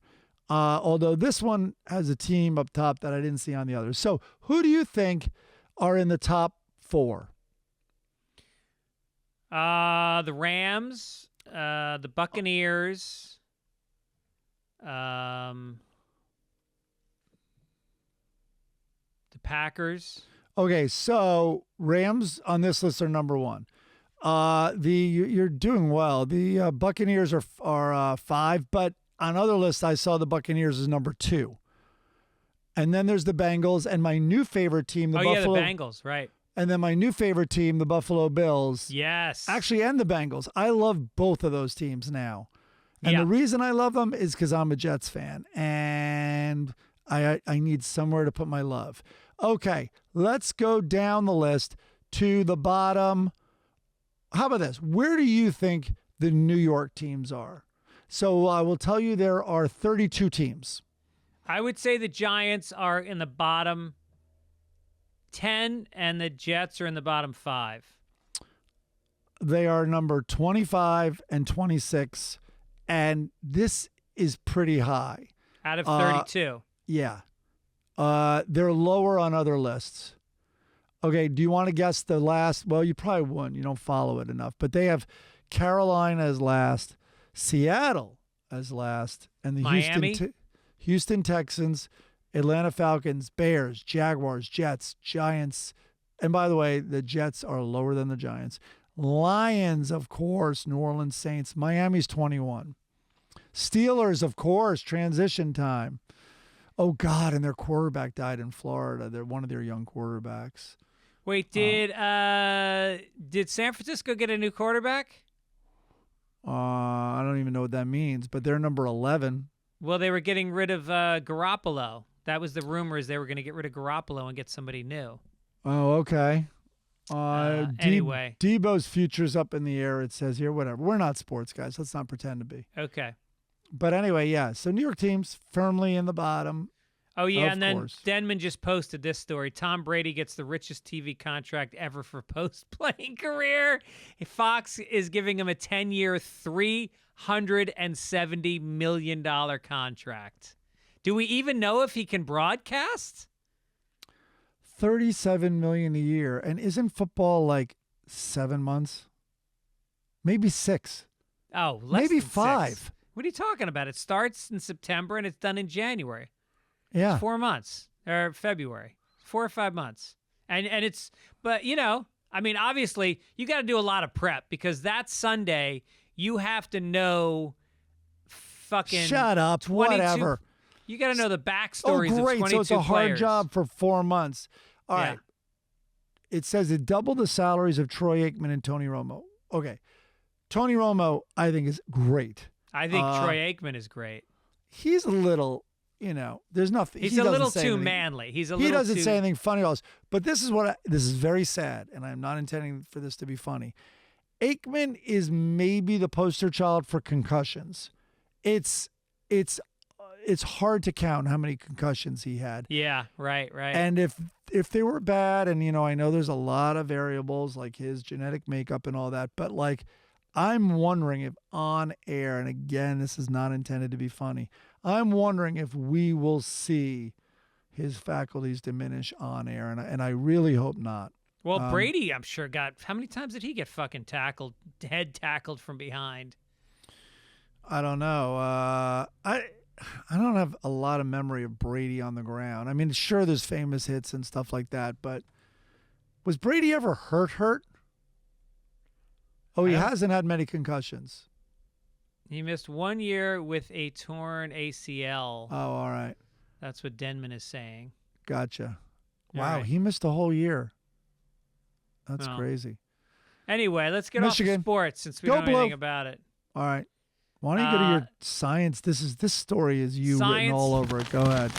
Although this one has a team up top that I didn't see on the others. So who do you think are in the top 4?
The Rams, the Buccaneers, the Packers.
Okay, so Rams on this list are number 1. You're doing well. The Buccaneers are 5, but on other lists I saw the Buccaneers as number 2. And then there's the Bengals and my new favorite team, the Buffalo.
Yeah, the Bengals, right?
And then my new favorite team, the Buffalo Bills.
Yes.
Actually, and the Bengals. I love both of those teams now. And
Yeah.
the reason I love them is because I'm a Jets fan. And I need somewhere to put my love. Okay, let's go down the list to the bottom. How about this? Where do you think the New York teams are? So I will tell you there are 32 teams.
I would say the Giants are in the bottom 10 and the Jets are in the bottom 5.
They are number 25 and 26, and this is pretty high.
Out of 32.
Yeah. They're lower on other lists. Okay, do you want to guess the last? Well, you probably wouldn't. You don't follow it enough. But they have Carolina as last, Seattle as last, and the
Miami?
Houston Texans, Atlanta Falcons, Bears, Jaguars, Jets, Giants. And by the way, the Jets are lower than the Giants. Lions, of course, New Orleans Saints. Miami's 21. Steelers, of course, transition time. Oh, God, and their quarterback died in Florida. They're one of their young quarterbacks.
Wait, did San Francisco get a new quarterback?
I don't even know what that means, but they're number 11.
Well, they were getting rid of Garoppolo. That was the rumors. They were going to get rid of Garoppolo and get somebody new.
Oh, okay.
Anyway.
Debo's future's up in the air, it says here. Whatever. We're not sports guys. Let's not pretend to be.
Okay.
But anyway, yeah. So New York team's firmly in the bottom.
Oh, yeah,
Of
and then
course.
Denman just posted this story. Tom Brady gets the richest TV contract ever for post-playing career. Fox is giving him a 10-year, $370 million contract. Do we even know if he can broadcast?
$37 million a year. And isn't football like 7 months? Maybe 6.
Oh, less
Maybe
than
5.
6. What are you talking about? It starts in September and it's done in January.
Yeah.
4 months or February, 4 or 5 months. And it's, but you know, I mean, obviously you got to do a lot of prep because that Sunday you have to know fucking
Shut up.
22
Whatever.
You got to know the backstories
Oh, great.
of 22
So it's a hard
players.
job for 4 months. All
Yeah.
right. It says it doubled the salaries of Troy Aikman and Tony Romo. Okay. Tony Romo, I think, is great.
I think Troy Aikman is great.
He's a little, there's nothing.
He's
he
a
doesn't
little
say
too
anything.
manly. He's a
He
little
doesn't
too,
say anything funny at all. But this is this is very sad, and I'm not intending for this to be funny. Aikman is maybe the poster child for concussions. It's hard to count how many concussions he had.
Yeah, right.
And if they were bad, and I know there's a lot of variables like his genetic makeup and all that, but like I'm wondering if on air, and again, this is not intended to be funny, I'm wondering if we will see his faculties diminish on air, and I really hope not.
Well, Brady, I'm sure how many times did he get fucking head tackled from behind?
I don't know. I don't have a lot of memory of Brady on the ground. I mean, sure, there's famous hits and stuff like that, but was Brady ever hurt? Oh, he hasn't had many concussions.
He missed 1 year with a torn ACL.
Oh, all right.
That's what Denman is saying.
Gotcha.
All
Wow,
right.
he missed a whole year. That's
Well,
crazy.
Anyway, let's get
Michigan.
off of sports since we
Go
don't know anything
Blue.
about it.
All right. Why don't you go to your science? This story is you written
Science.
all over it. Go ahead.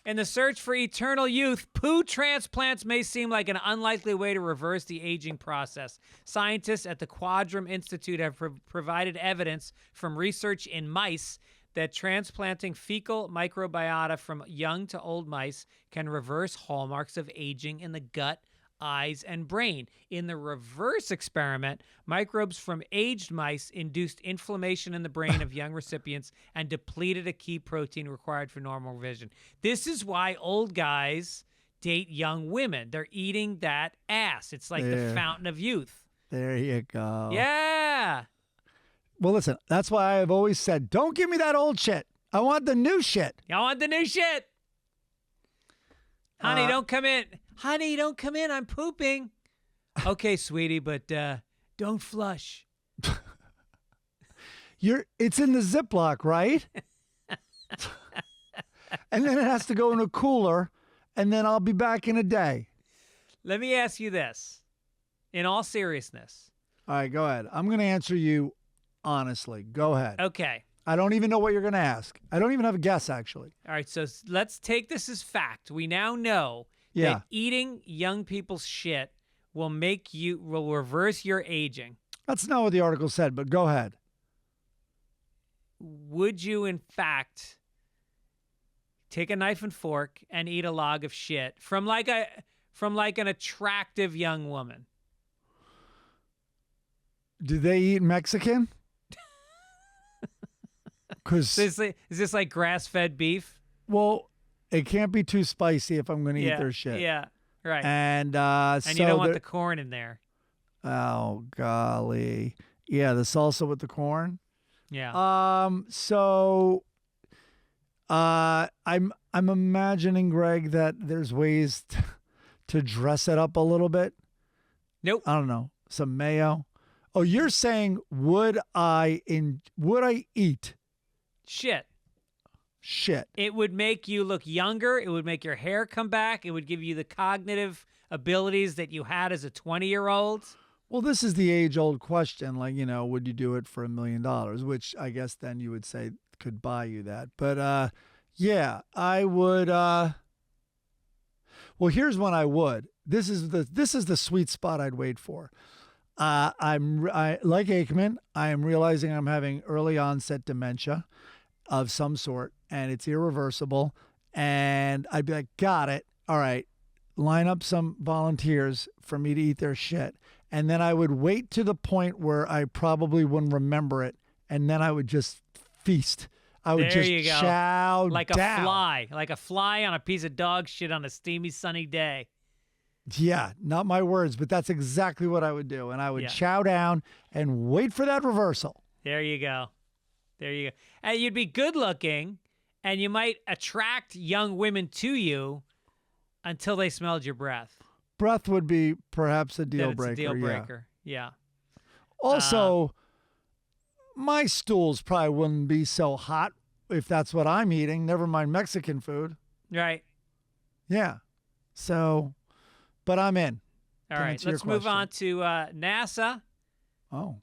In the search for eternal youth, poo transplants may seem like an unlikely way to reverse the aging process. Scientists at the Quadram Institute have provided evidence from research in mice that transplanting fecal microbiota from young to old mice can reverse hallmarks of aging in the gut, eyes, and brain. In the reverse experiment, microbes from aged mice induced inflammation in the brain of young recipients and depleted a key protein required for normal vision. This is why old guys date young women. They're eating that ass. It's like the
There.
fountain of youth.
There you go.
Yeah.
Well, listen, that's why I've always said, don't give me that old shit. I want the new shit.
Y'all want the new shit? Honey, don't come in. Honey, don't come in. I'm pooping. Okay, sweetie, but don't flush.
It's in the Ziploc, right? and then it has to go in a cooler, and then I'll be back in a day.
Let me ask you this, in all seriousness.
All right, go ahead. I'm going to answer you honestly. Go ahead.
Okay.
I don't even know what you're going to ask. I don't even have a guess, actually.
All right, so let's take this as fact. We now know that eating young people's shit will reverse your aging.
That's not what the article said, but go ahead.
Would you, in fact, take a knife and fork and eat a log of shit from like an attractive young woman?
Do they eat Mexican? Because
is this like grass-fed beef?
Well, it can't be too spicy if I'm going to eat their shit.
Yeah, right.
And
so you don't want the corn in there.
Oh golly, yeah, the salsa with the corn.
Yeah.
So, I'm imagining, Greg, that there's ways to dress it up a little bit.
Nope.
I don't know. Some mayo. Oh, you're saying would I eat
shit?
Shit.
It would make you look younger. It would make your hair come back. It would give you the cognitive abilities that you had as a 20-year-old.
Well, this is the age-old question, like, would you do it for $1 million? Which I guess then you would say could buy you that. But yeah, I would. Well, here's one I would. This is the sweet spot I'd wait for. I like Aikman. I am realizing I'm having early onset dementia of some sort, and it's irreversible. And I'd be like, got it. All right, line up some volunteers for me to eat their shit. And then I would wait to the point where I probably wouldn't remember it. And then I would just feast. I would just chow
like
down.
Like a fly on a piece of dog shit on a steamy, sunny day.
Yeah, not my words, but that's exactly what I would do. And I would chow down and wait for that reversal.
There you go. There you go. And you'd be good looking, and you might attract young women to you until they smelled your breath.
Breath would be perhaps a deal breaker.
It's a deal breaker. Yeah.
Also, my stools probably wouldn't be so hot if that's what I'm eating. Never mind Mexican food.
Right.
Yeah. So, but I'm in.
All right. Let's move on to NASA.
Oh.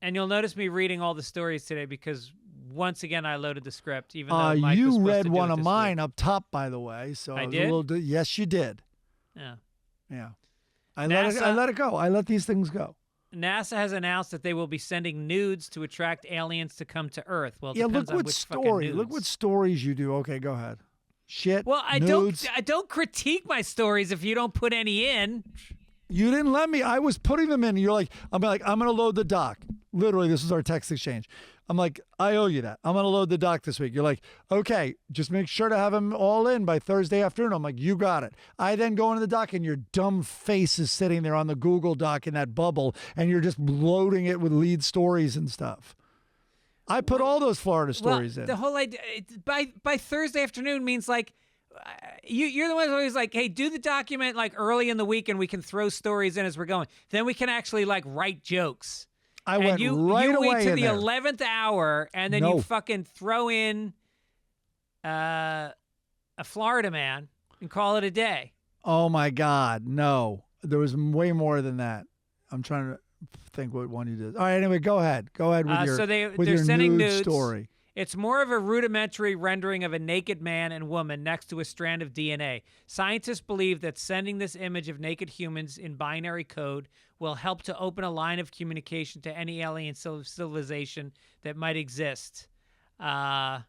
And you'll notice me reading all the stories today because once again I loaded the script. Even though Mike was
you
supposed
read
to do
one
it
of
this
mine
week.
up top, by the way. So
I
was
did?
Yes, you did.
Yeah.
Yeah. I let it go. I let these things go.
NASA has announced that they will be sending nudes to attract aliens to come to Earth. Well, it
yeah,
depends
look
on
what
which
story.
fucking
Look
nudes.
what stories you do. Okay, go ahead. Shit.
Well, I
nudes.
don't critique my stories if you don't put any in.
You didn't let me. I was putting them in. And you're like, I'm going to load the doc. Literally, this was our text exchange. I'm like, I owe you that. I'm going to load the doc this week. You're like, okay, just make sure to have them all in by Thursday afternoon. I'm like, you got it. I then go into the doc and your dumb face is sitting there on the Google Doc in that bubble and you're just loading it with lead stories and stuff. I put all those Florida stories in.
The whole idea, by Thursday afternoon means like, you're the one who's always like, hey, do the document like early in the week and we can throw stories in as we're going. Then we can actually like write jokes.
I went right away
you wait to
in
the
there.
11th hour and then you fucking throw in a Florida man and call it a day.
Oh my God, no. There was way more than that. I'm trying to think what one you did. All right, anyway, go ahead. Go ahead with
they're
your
sending
nude
nudes.
story.
It's more of a rudimentary rendering of a naked man and woman next to a strand of DNA. Scientists believe that sending this image of naked humans in binary code will help to open a line of communication to any alien civilization that might exist. Yeah.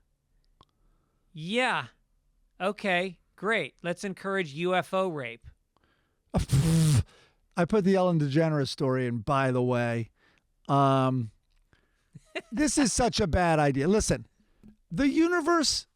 Okay, great. Let's encourage UFO rape.
I put the Ellen DeGeneres story in, by the way. This is such a bad idea. Listen, the universe,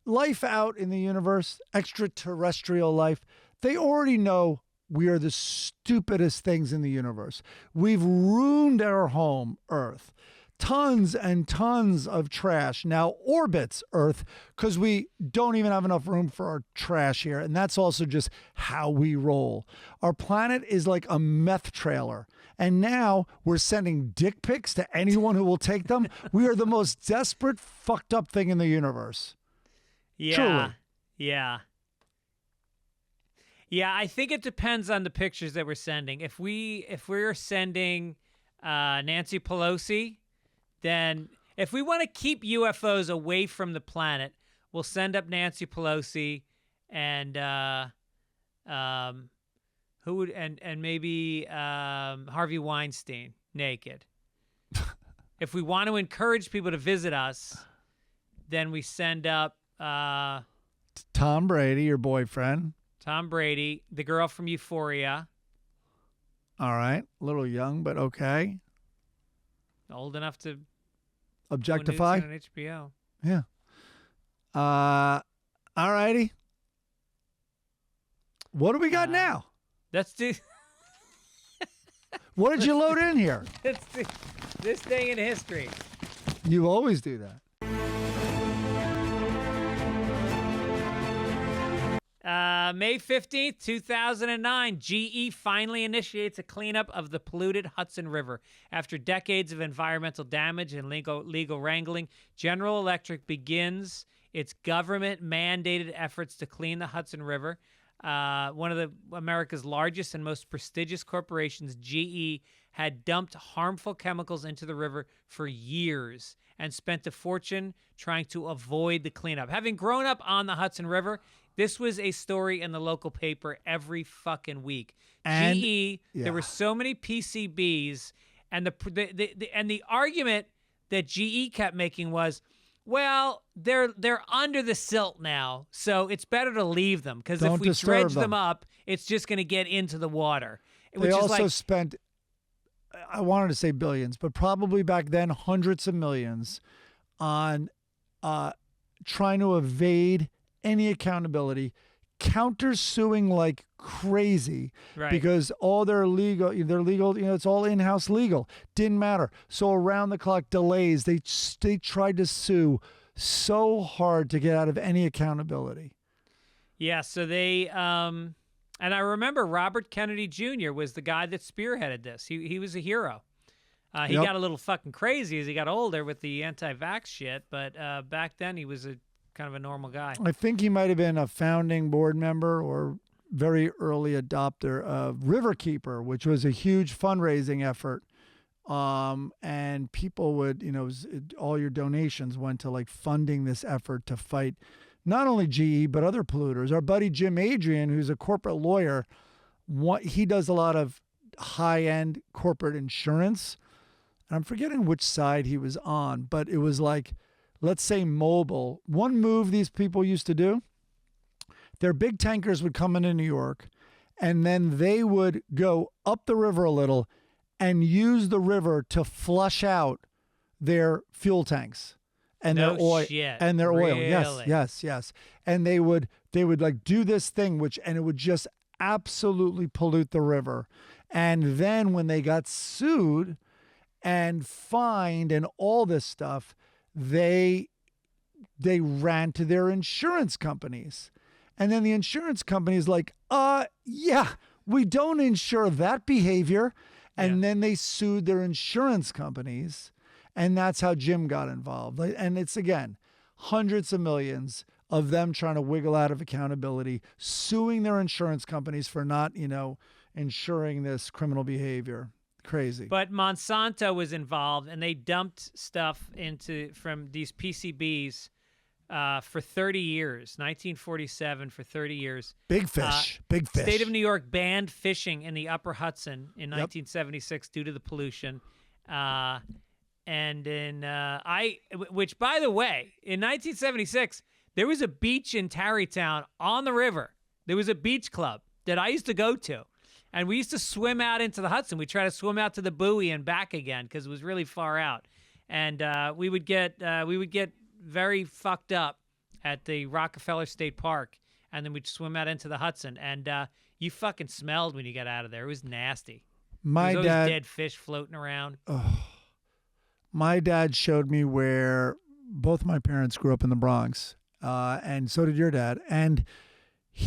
life out in the universe, extraterrestrial life, they already know we are the stupidest things in the universe. We've ruined our home, Earth. Tons and tons of trash now orbits Earth because we don't even have enough room for our trash here. And that's also just how we roll. Our planet is like a meth trailer. And now we're sending dick pics to anyone who will take them. We are the most desperate, fucked up thing in the universe.
Yeah.
Truly.
Yeah. Yeah, I think it depends on the pictures that we're sending. If we're sending Nancy Pelosi, then if we want to keep UFOs away from the planet, we'll send up Nancy Pelosi and who would and maybe Harvey Weinstein naked. If we want to encourage people to visit us, then we send up
Tom Brady, your boyfriend.
Tom Brady, the girl from Euphoria.
All right. A little young, but okay.
Old enough to
Objectify.
on HBO.
Yeah. All righty. What do we got now?
Let's do
What did you load in here?
let's do this day in history.
You always do that.
May 15th, 2009, GE finally initiates a cleanup of the polluted Hudson River. After decades of environmental damage and legal wrangling, General Electric begins its government-mandated efforts to clean the Hudson River. One of America's largest and most prestigious corporations, GE, had dumped harmful chemicals into the river for years and spent a fortune trying to avoid the cleanup. Having grown up on the Hudson River, this was a story in the local paper every fucking week.
And,
GE, there were so many PCBs, and the argument that GE kept making was, well, they're under the silt now, so it's better to leave them because if we dredge them up, it's just going to get into the water.
They also spent, I wanted to say billions, but probably back then hundreds of millions on trying to evade any accountability, countersuing like crazy,
Right.
because all their legal, it's all in-house legal. Didn't matter. So around the clock delays, they tried to sue so hard to get out of any accountability.
Yeah, so they and I remember Robert Kennedy Jr. was the guy that spearheaded this. He was a hero. He got a little fucking crazy as he got older with the anti-vax shit, but back then he was a kind of a normal guy.
I think he might have been a founding board member or very early adopter of Riverkeeper, which was a huge fundraising effort. And people would, all your donations went to like funding this effort to fight not only GE, but other polluters. Our buddy Jim Adrian, who's a corporate lawyer, he does a lot of high-end corporate insurance. And I'm forgetting which side he was on, but it was like, let's say Mobil. One move these people used to do, their big tankers would come into New York, and then they would go up the river a little and use the river to flush out their fuel tanks and their oil and their oil. Yes. And they would like do this thing, and it would just absolutely pollute the river. And then when they got sued and fined and all this stuff, they ran to their insurance companies. And then the insurance company's like, yeah, we don't insure that behavior. And then they sued their insurance companies. And that's how Jim got involved. And it's, again, hundreds of millions of them trying to wiggle out of accountability, suing their insurance companies for not, insuring this criminal behavior. Crazy.
But Monsanto was involved, and they dumped stuff from these PCBs for 30 years, 1947 for 30 years.
Big fish. Big fish.
State of New York banned fishing in the Upper Hudson in 1976 due to the pollution. And which, by the way, in 1976, there was a beach in Tarrytown on the river. There was a beach club that I used to go to. And we used to swim out into the Hudson. We try to swim out to the buoy and back again because it was really far out. And we would get very fucked up at the Rockefeller State Park, and then we'd swim out into the Hudson. And you fucking smelled when you got out of there. It was nasty.
My
There was
dad,
always dead fish floating around.
my dad showed me where both my parents grew up in the Bronx, and so did your dad. And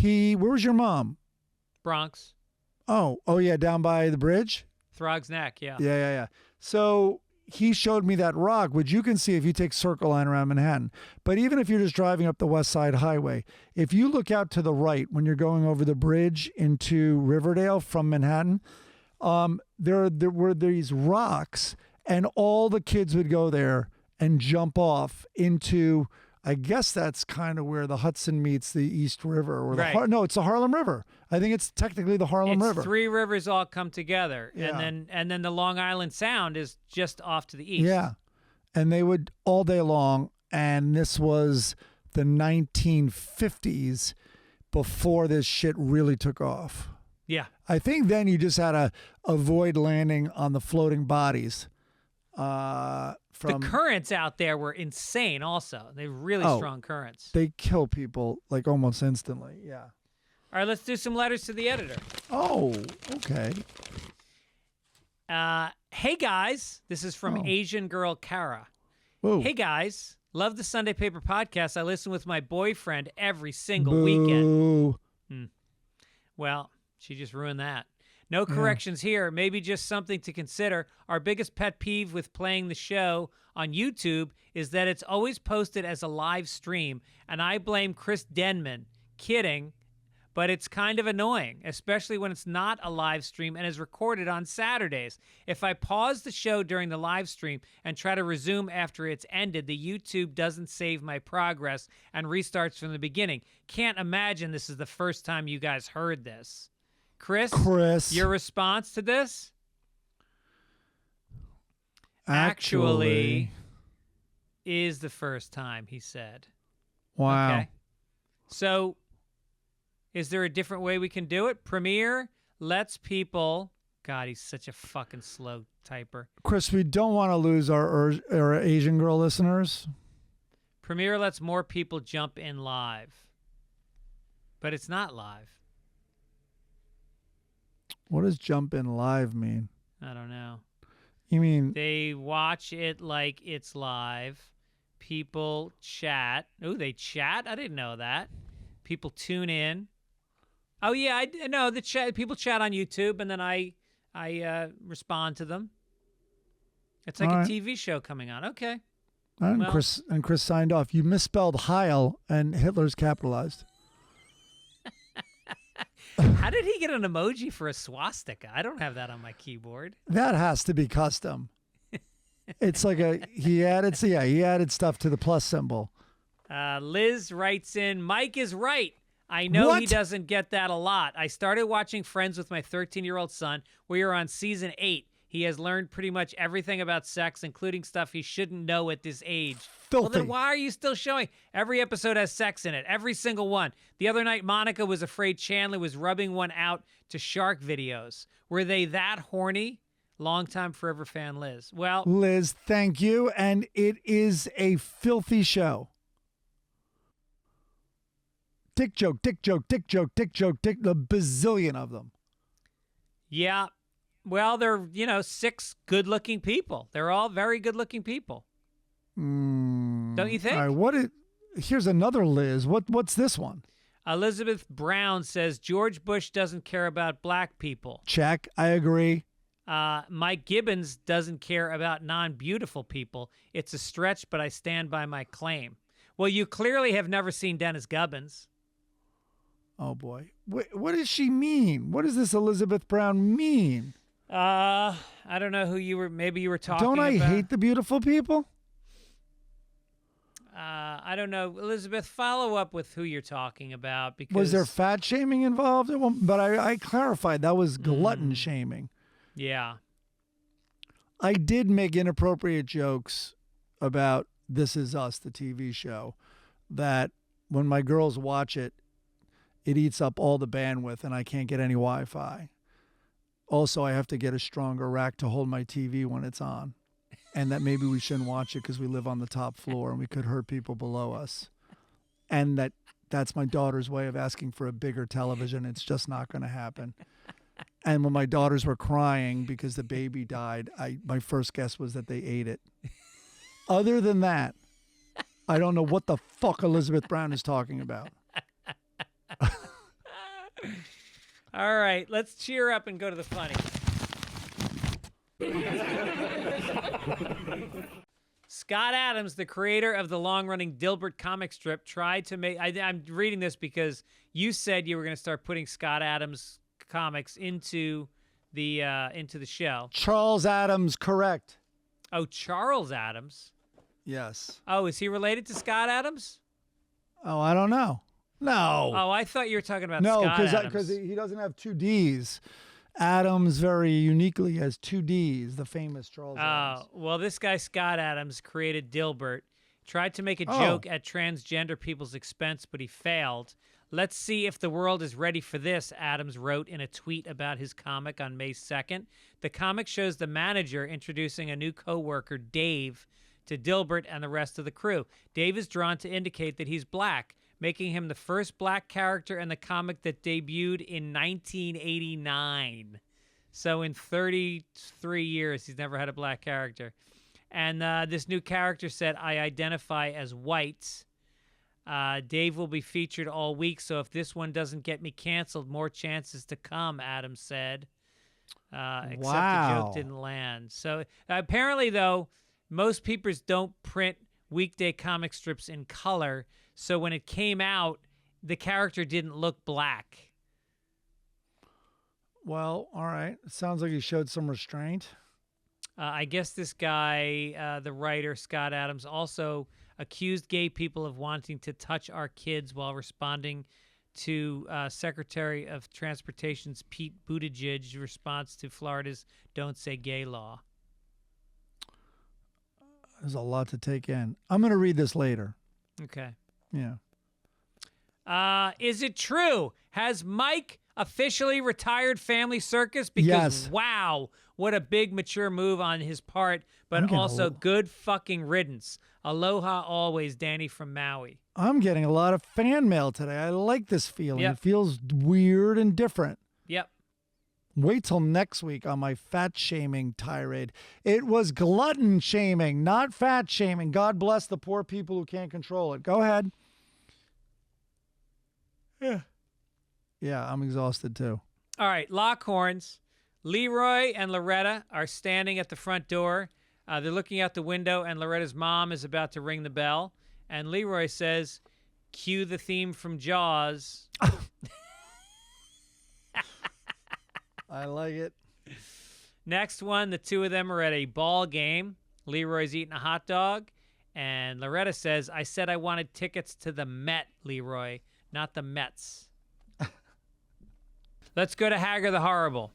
where was your mom?
Bronx.
Oh yeah, down by the bridge.
Throg's Neck, yeah.
Yeah. So he showed me that rock, which you can see if you take Circle Line around Manhattan. But even if you're just driving up the West Side Highway, if you look out to the right when you're going over the bridge into Riverdale from Manhattan, there were these rocks, and all the kids would go there and jump off into, I guess that's kind of where the Hudson meets the East River. Or
Right.
No, it's the Harlem River. I think it's technically the Harlem River.
Three rivers all come together,
Yeah.
and then the Long Island Sound is just off to the east.
Yeah. And they would all day long. And this was the 1950s before this shit really took off.
Yeah.
I think then you just had to avoid landing on the floating bodies.
The
From
currents out there were insane also. They have really strong currents.
They kill people like almost instantly. Yeah.
All right, let's do some letters to the editor.
Oh, okay.
Hey, guys. This is from Asian girl Kara.
Whoa.
Hey, guys. Love the Sunday Paper Podcast. I listen with my boyfriend every single weekend.
Boo.
Well, she just ruined that. No corrections here. Maybe just something to consider. Our biggest pet peeve with playing the show on YouTube is that it's always posted as a live stream, and I blame Chris Denman. Kidding, but it's kind of annoying, especially when it's not a live stream and is recorded on Saturdays. If I pause the show during the live stream and try to resume after it's ended, the YouTube doesn't save my progress and restarts from the beginning. Can't imagine this is the first time you guys heard this. Chris, your response to this? Actually, is the first time, he said.
Wow.
Okay. So, is there a different way we can do it? Premiere lets people... God, he's such a fucking slow typer.
Chris, we don't want to lose our Asian girl listeners.
Premiere lets more people jump in live. But it's not live.
What does jump in live mean?
I don't know.
You mean...
They watch it like it's live. People chat. Oh, they chat? I didn't know that. People tune in. Oh, yeah, I know. The chat. People chat on YouTube, and then I respond to them. It's like a TV show coming on. Okay.
And
Well-
Chris signed off. You misspelled Heil, and Hitler's capitalized.
How did he get an emoji for a swastika? I don't have that on my keyboard.
That has to be custom. It's like he added stuff to the plus symbol.
Liz writes in, Mike is right. I know he
What?
doesn't get that a lot. I started watching Friends with my 13-year-old son. We are on season 8. He has learned pretty much everything about sex, including stuff he shouldn't know at this age. Well,
Filthy.
then why are you still showing? Every episode has sex in it. Every single one. The other night, Monica was afraid Chandler was rubbing one out to shark videos. Were they that horny? Longtime forever fan Liz. Well,
Liz, thank you. And it is a filthy show. Dick joke, dick joke, dick joke, dick joke, dick, a bazillion of them.
yeah. Well, they're, 6 good-looking people. They're all very good-looking people. Don't you think?
All right, here's another Liz. What's this one?
Elizabeth Brown says George Bush doesn't care about black people.
Check. I agree.
Mike Gibbons doesn't care about non-beautiful people. It's a stretch, but I stand by my claim. Well, you clearly have never seen Dennis Gubbins.
Oh, boy. What does she mean? What does this Elizabeth Brown mean?
I don't know who you were. Maybe you were talking
Don't I
about.
hate the beautiful people?
I don't know. Elizabeth, follow up with who you're talking about. Because
Was there fat shaming involved? But I clarified that was glutton shaming.
Yeah.
I did make inappropriate jokes about This Is Us, the TV show, that when my girls watch it, it eats up all the bandwidth and I can't get any Wi-Fi. Also, I have to get a stronger rack to hold my TV when it's on. And that maybe we shouldn't watch it because we live on the top floor and we could hurt people below us. And that's my daughter's way of asking for a bigger television. It's just not going to happen. And when my daughters were crying because the baby died, my first guess was that they ate it. Other than that, I don't know what the fuck Elizabeth Brown is talking about.
All right, let's cheer up and go to the funny. Scott Adams, the creator of the long-running Dilbert comic strip, tried to make... I'm reading this because you said you were going to start putting Scott Adams comics into the show.
Charles Adams, correct.
Oh, Charles Adams?
Yes.
Oh, is he related to Scott Adams?
Oh, I don't know. No.
Oh, I thought you were talking about
No,
Scott Adams.
because he doesn't have two D's. Adams very uniquely has two D's, the famous Charles Adams.
Well, this guy, Scott Adams, created Dilbert, tried to make a joke at transgender people's expense, but he failed. Let's see if the world is ready for this, Adams wrote in a tweet about his comic on May 2nd. The comic shows the manager introducing a new co-worker, Dave, to Dilbert and the rest of the crew. Dave is drawn to indicate that he's black, making him the first black character in the comic that debuted in 1989. So in 33 years, he's never had a black character. And this new character said, I identify as white. Dave will be featured all week, so if this one doesn't get me canceled, more chances to come, Adams said. Except the joke didn't land. So apparently, though, most papers don't print weekday comic strips in color, so when it came out, the character didn't look black.
Well, all right. It sounds like he showed some restraint.
I guess this guy, the writer, Scott Adams, also accused gay people of wanting to touch our kids while responding to Secretary of Transportation's Pete Buttigieg's response to Florida's Don't Say Gay law.
There's a lot to take in. I'm going to read this later.
Okay.
Yeah.
Is it true? Has Mike officially retired Family Circus? Because,
yes.
Wow, what a big mature move on his part, but also good fucking riddance. Aloha always, Danny from Maui.
I'm getting a lot of fan mail today. I like this feeling.
Yep.
It feels weird and different.
Yep.
Wait till next week on my fat shaming tirade. It was glutton shaming, not fat shaming. God bless the poor people who can't control it. Go ahead. Yeah, I'm exhausted too.
All right, Lockhorns. Leroy and Loretta are standing at the front door. They're looking out the window, and Loretta's mom is about to ring the bell. And Leroy says, cue the theme from Jaws.
I like it.
Next one, the two of them are at a ball game. Leroy's eating a hot dog. And Loretta says, I said I wanted tickets to the Met, Leroy, not the Mets. Let's go to Hagar the Horrible.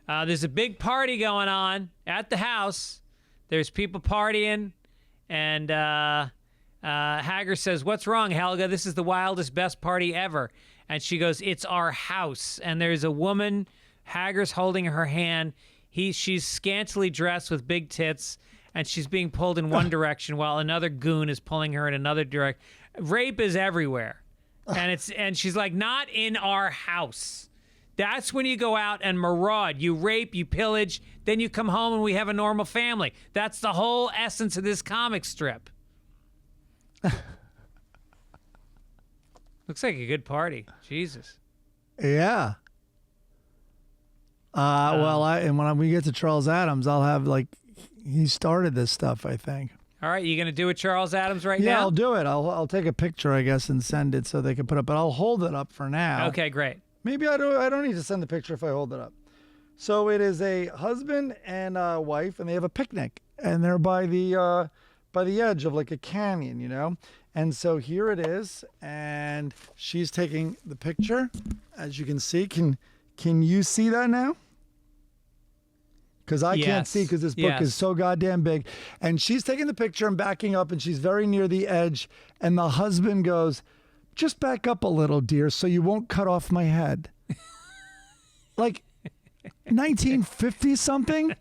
There's a big party going on at the house. There's people partying. And Hagar says, what's wrong, Helga? This is the wildest, best party ever. And she goes, it's our house. And there's a woman... Hagar's holding her hand. She's scantily dressed with big tits, and she's being pulled in one direction while another goon is pulling her in another direction. Rape is everywhere. And she's like, not in our house. That's when you go out and maraud. You rape, you pillage, then you come home and we have a normal family. That's the whole essence of this comic strip. Looks like a good party. Jesus.
Yeah. When we get to Charles Adams, I'll have he started this stuff, I think.
All right, you gonna do it, Charles Adams, right now?
Yeah, I'll do it. I'll take a picture, I guess, and send it so they can put it. But I'll hold it up for now.
Okay, great.
Maybe I don't need to send the picture if I hold it up. So it is a husband and a wife, and they have a picnic, and they're by the edge of like a canyon, you know. And so here it is, and she's taking the picture, as you can see. Can you see that now? Because I can't see because this book is so goddamn big. And she's taking the picture and backing up, and she's very near the edge. And the husband goes, just back up a little, dear, so you won't cut off my head. Like 1950-something?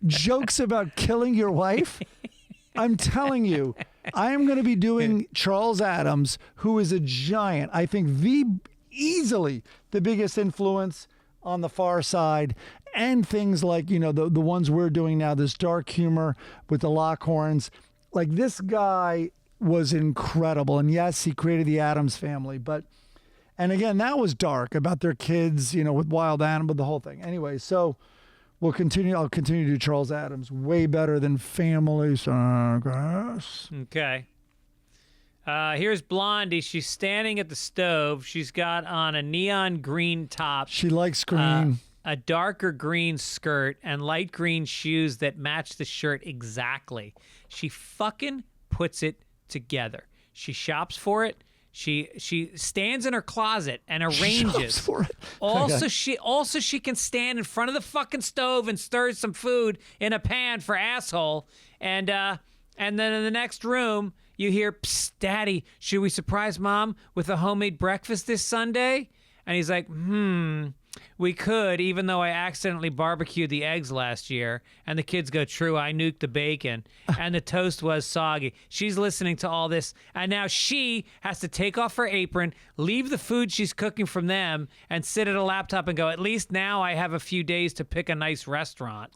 Jokes about killing your wife? I'm telling you, I am going to be doing Charles Adams, who is a giant. I think easily the biggest influence on the Far Side, and things like, you know, the ones we're doing now, this dark humor with the Lockhorns. Like, this guy was incredible. And yes, he created the Addams Family, and again, that was dark about their kids, you know, with wild animals, the whole thing. Anyway, so I'll continue to do Charles Adams. Way better than Family Circus.
Okay. Here's Blondie. She's standing at the stove. She's got on a neon green top.
She likes green.
A darker green skirt and light green shoes that match the shirt exactly. She fucking puts it together. She shops for it. She stands in her closet and arranges.
Shops for it.
Also, she can stand in front of the fucking stove and stir some food in a pan for asshole. And then in the next room, you hear, "Psst, Daddy, should we surprise Mom with a homemade breakfast this Sunday?" And he's like, we could, even though I accidentally barbecued the eggs last year. And the kids go, "True, I nuked the bacon." And the toast was soggy. She's listening to all this. And now she has to take off her apron, leave the food she's cooking from them, and sit at a laptop and go, "At least now I have a few days to pick a nice restaurant."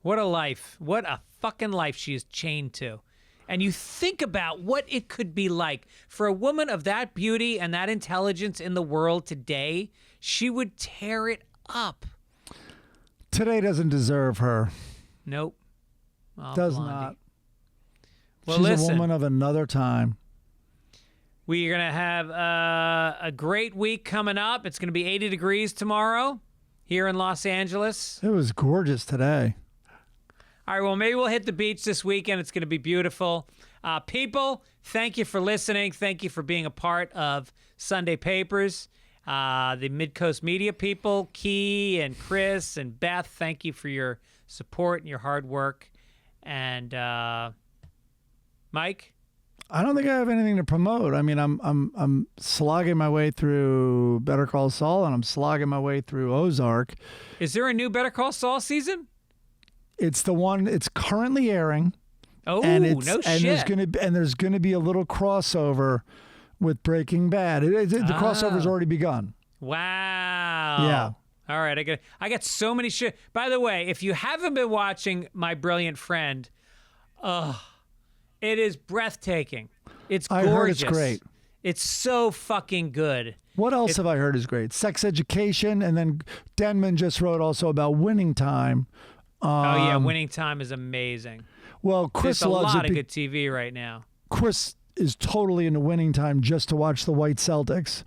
What a life. What a fucking life she is chained to. And you think about what it could be like for a woman of that beauty and that intelligence in the world today. She would tear it up.
Today doesn't deserve her.
Nope. Oh,
Does
Blondie.
not.
Well,
She's
listen,
a woman of another time.
we are going to have a great week coming up. It's going to be 80 degrees tomorrow here in Los Angeles.
It was gorgeous today.
All right, well, maybe we'll hit the beach this weekend. It's going to be beautiful. People, thank you for listening. Thank you for being a part of Sunday Papers. The Midcoast Media people, Key and Chris and Beth, thank you for your support and your hard work. And Mike?
I don't think I have anything to promote. I mean, I'm slogging my way through Better Call Saul, and I'm slogging my way through Ozark.
Is there a new Better Call Saul season?
It's the one. It's currently airing.
Oh,
and
no shit.
There's gonna be a little crossover with Breaking Bad. The crossover's already begun.
Wow.
Yeah.
All right, I got so many shit. By the way, if you haven't been watching My Brilliant Friend, it is breathtaking. It's gorgeous.
I heard it's great.
It's so fucking good.
What else have I heard is great? Sex Education, and then Denman just wrote also about Winning Time.
Oh yeah, Winning Time is amazing.
Well, Chris
There's a
loves
lot
it.
of good TV right now.
Chris is totally into Winning Time just to watch the White Celtics.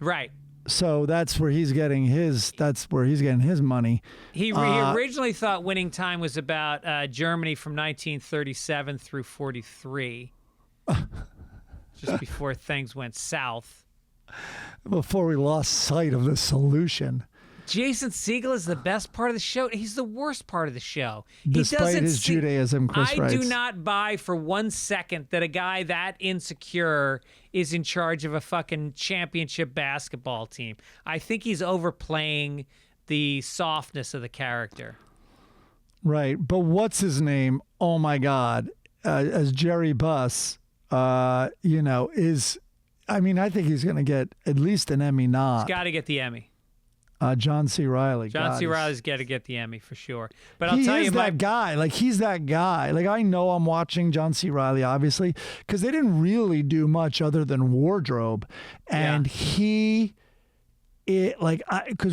Right.
So that's where he's getting his. That's where he's getting his money.
He originally thought Winning Time was about Germany from 1937 through 43, just before things went south.
Before we lost sight of the solution.
Jason Segel is the best part of the show. He's the worst part of the show.
Despite his Judaism, Chris
I
writes.
do not buy for 1 second that a guy that insecure is in charge of a fucking championship basketball team. I think he's overplaying the softness of the character.
Right. But what's his name? Oh, my God. As Jerry Buss, is... I mean, I think he's going to get at least an Emmy nod.
He's got to get the Emmy.
John C. Reilly.
John C. Reilly's got to get the Emmy for sure. But I'll tell you,
he's that guy. Like, he's that guy. Like, I know I'm watching John C. Reilly, obviously, because they didn't really do much other than wardrobe. And because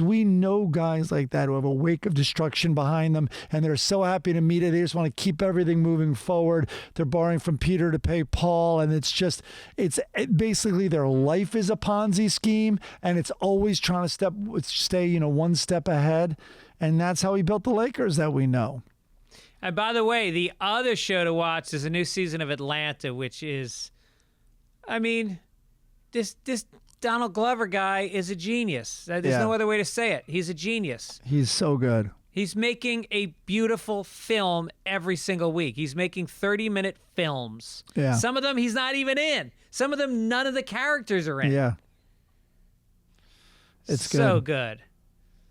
we know guys like that who have a wake of destruction behind them, and they're so happy to meet it. They just want to keep everything moving forward. They're borrowing from Peter to pay Paul, and it's basically their life is a Ponzi scheme, and it's always trying to stay one step ahead. And that's how he built the Lakers that we know.
And by the way, the other show to watch is a new season of Atlanta, which is, I mean, this Donald Glover guy is a genius. There's no other way to say it. He's a genius.
He's so good.
He's making a beautiful film every single week. He's making 30-minute films.
Yeah.
Some of them he's not even in. Some of them none of the characters are in.
Yeah. It's good.
So good.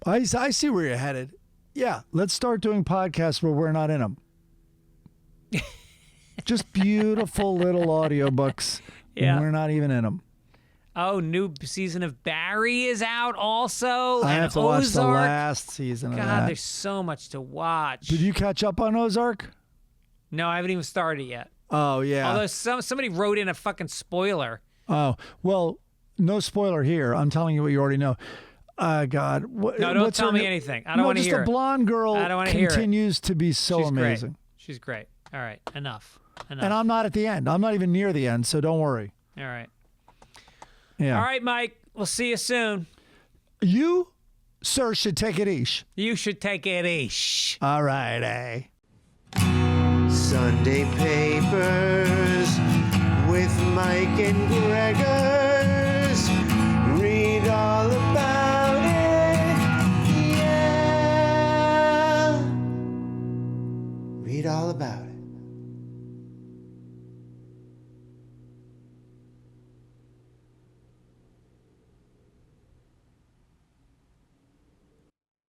I see where you're headed. Yeah, let's start doing podcasts where we're not in them. Just beautiful little audiobooks when we're not even in them.
Oh, new season of Barry is out also.
I
and
have to watch the
Ozark.
last season of that.
God, there's so much to watch.
Did you catch up on Ozark?
No, I haven't even started yet.
Oh, yeah.
Although somebody wrote in a fucking spoiler.
Oh, well, no spoiler here. I'm telling you what you already know. God.
No, don't tell me anything. I don't want to
just
hear
a
it.
blonde girl
I don't want to hear it.
continues to be so
She's
amazing.
Great. She's great. All right, enough.
And I'm not at the end. I'm not even near the end, so don't worry.
All right.
Yeah.
All right, Mike. We'll see you soon.
You, sir, should take it easy.
You should take it easy.
All right, eh?
Sunday papers with Mike and Gregor.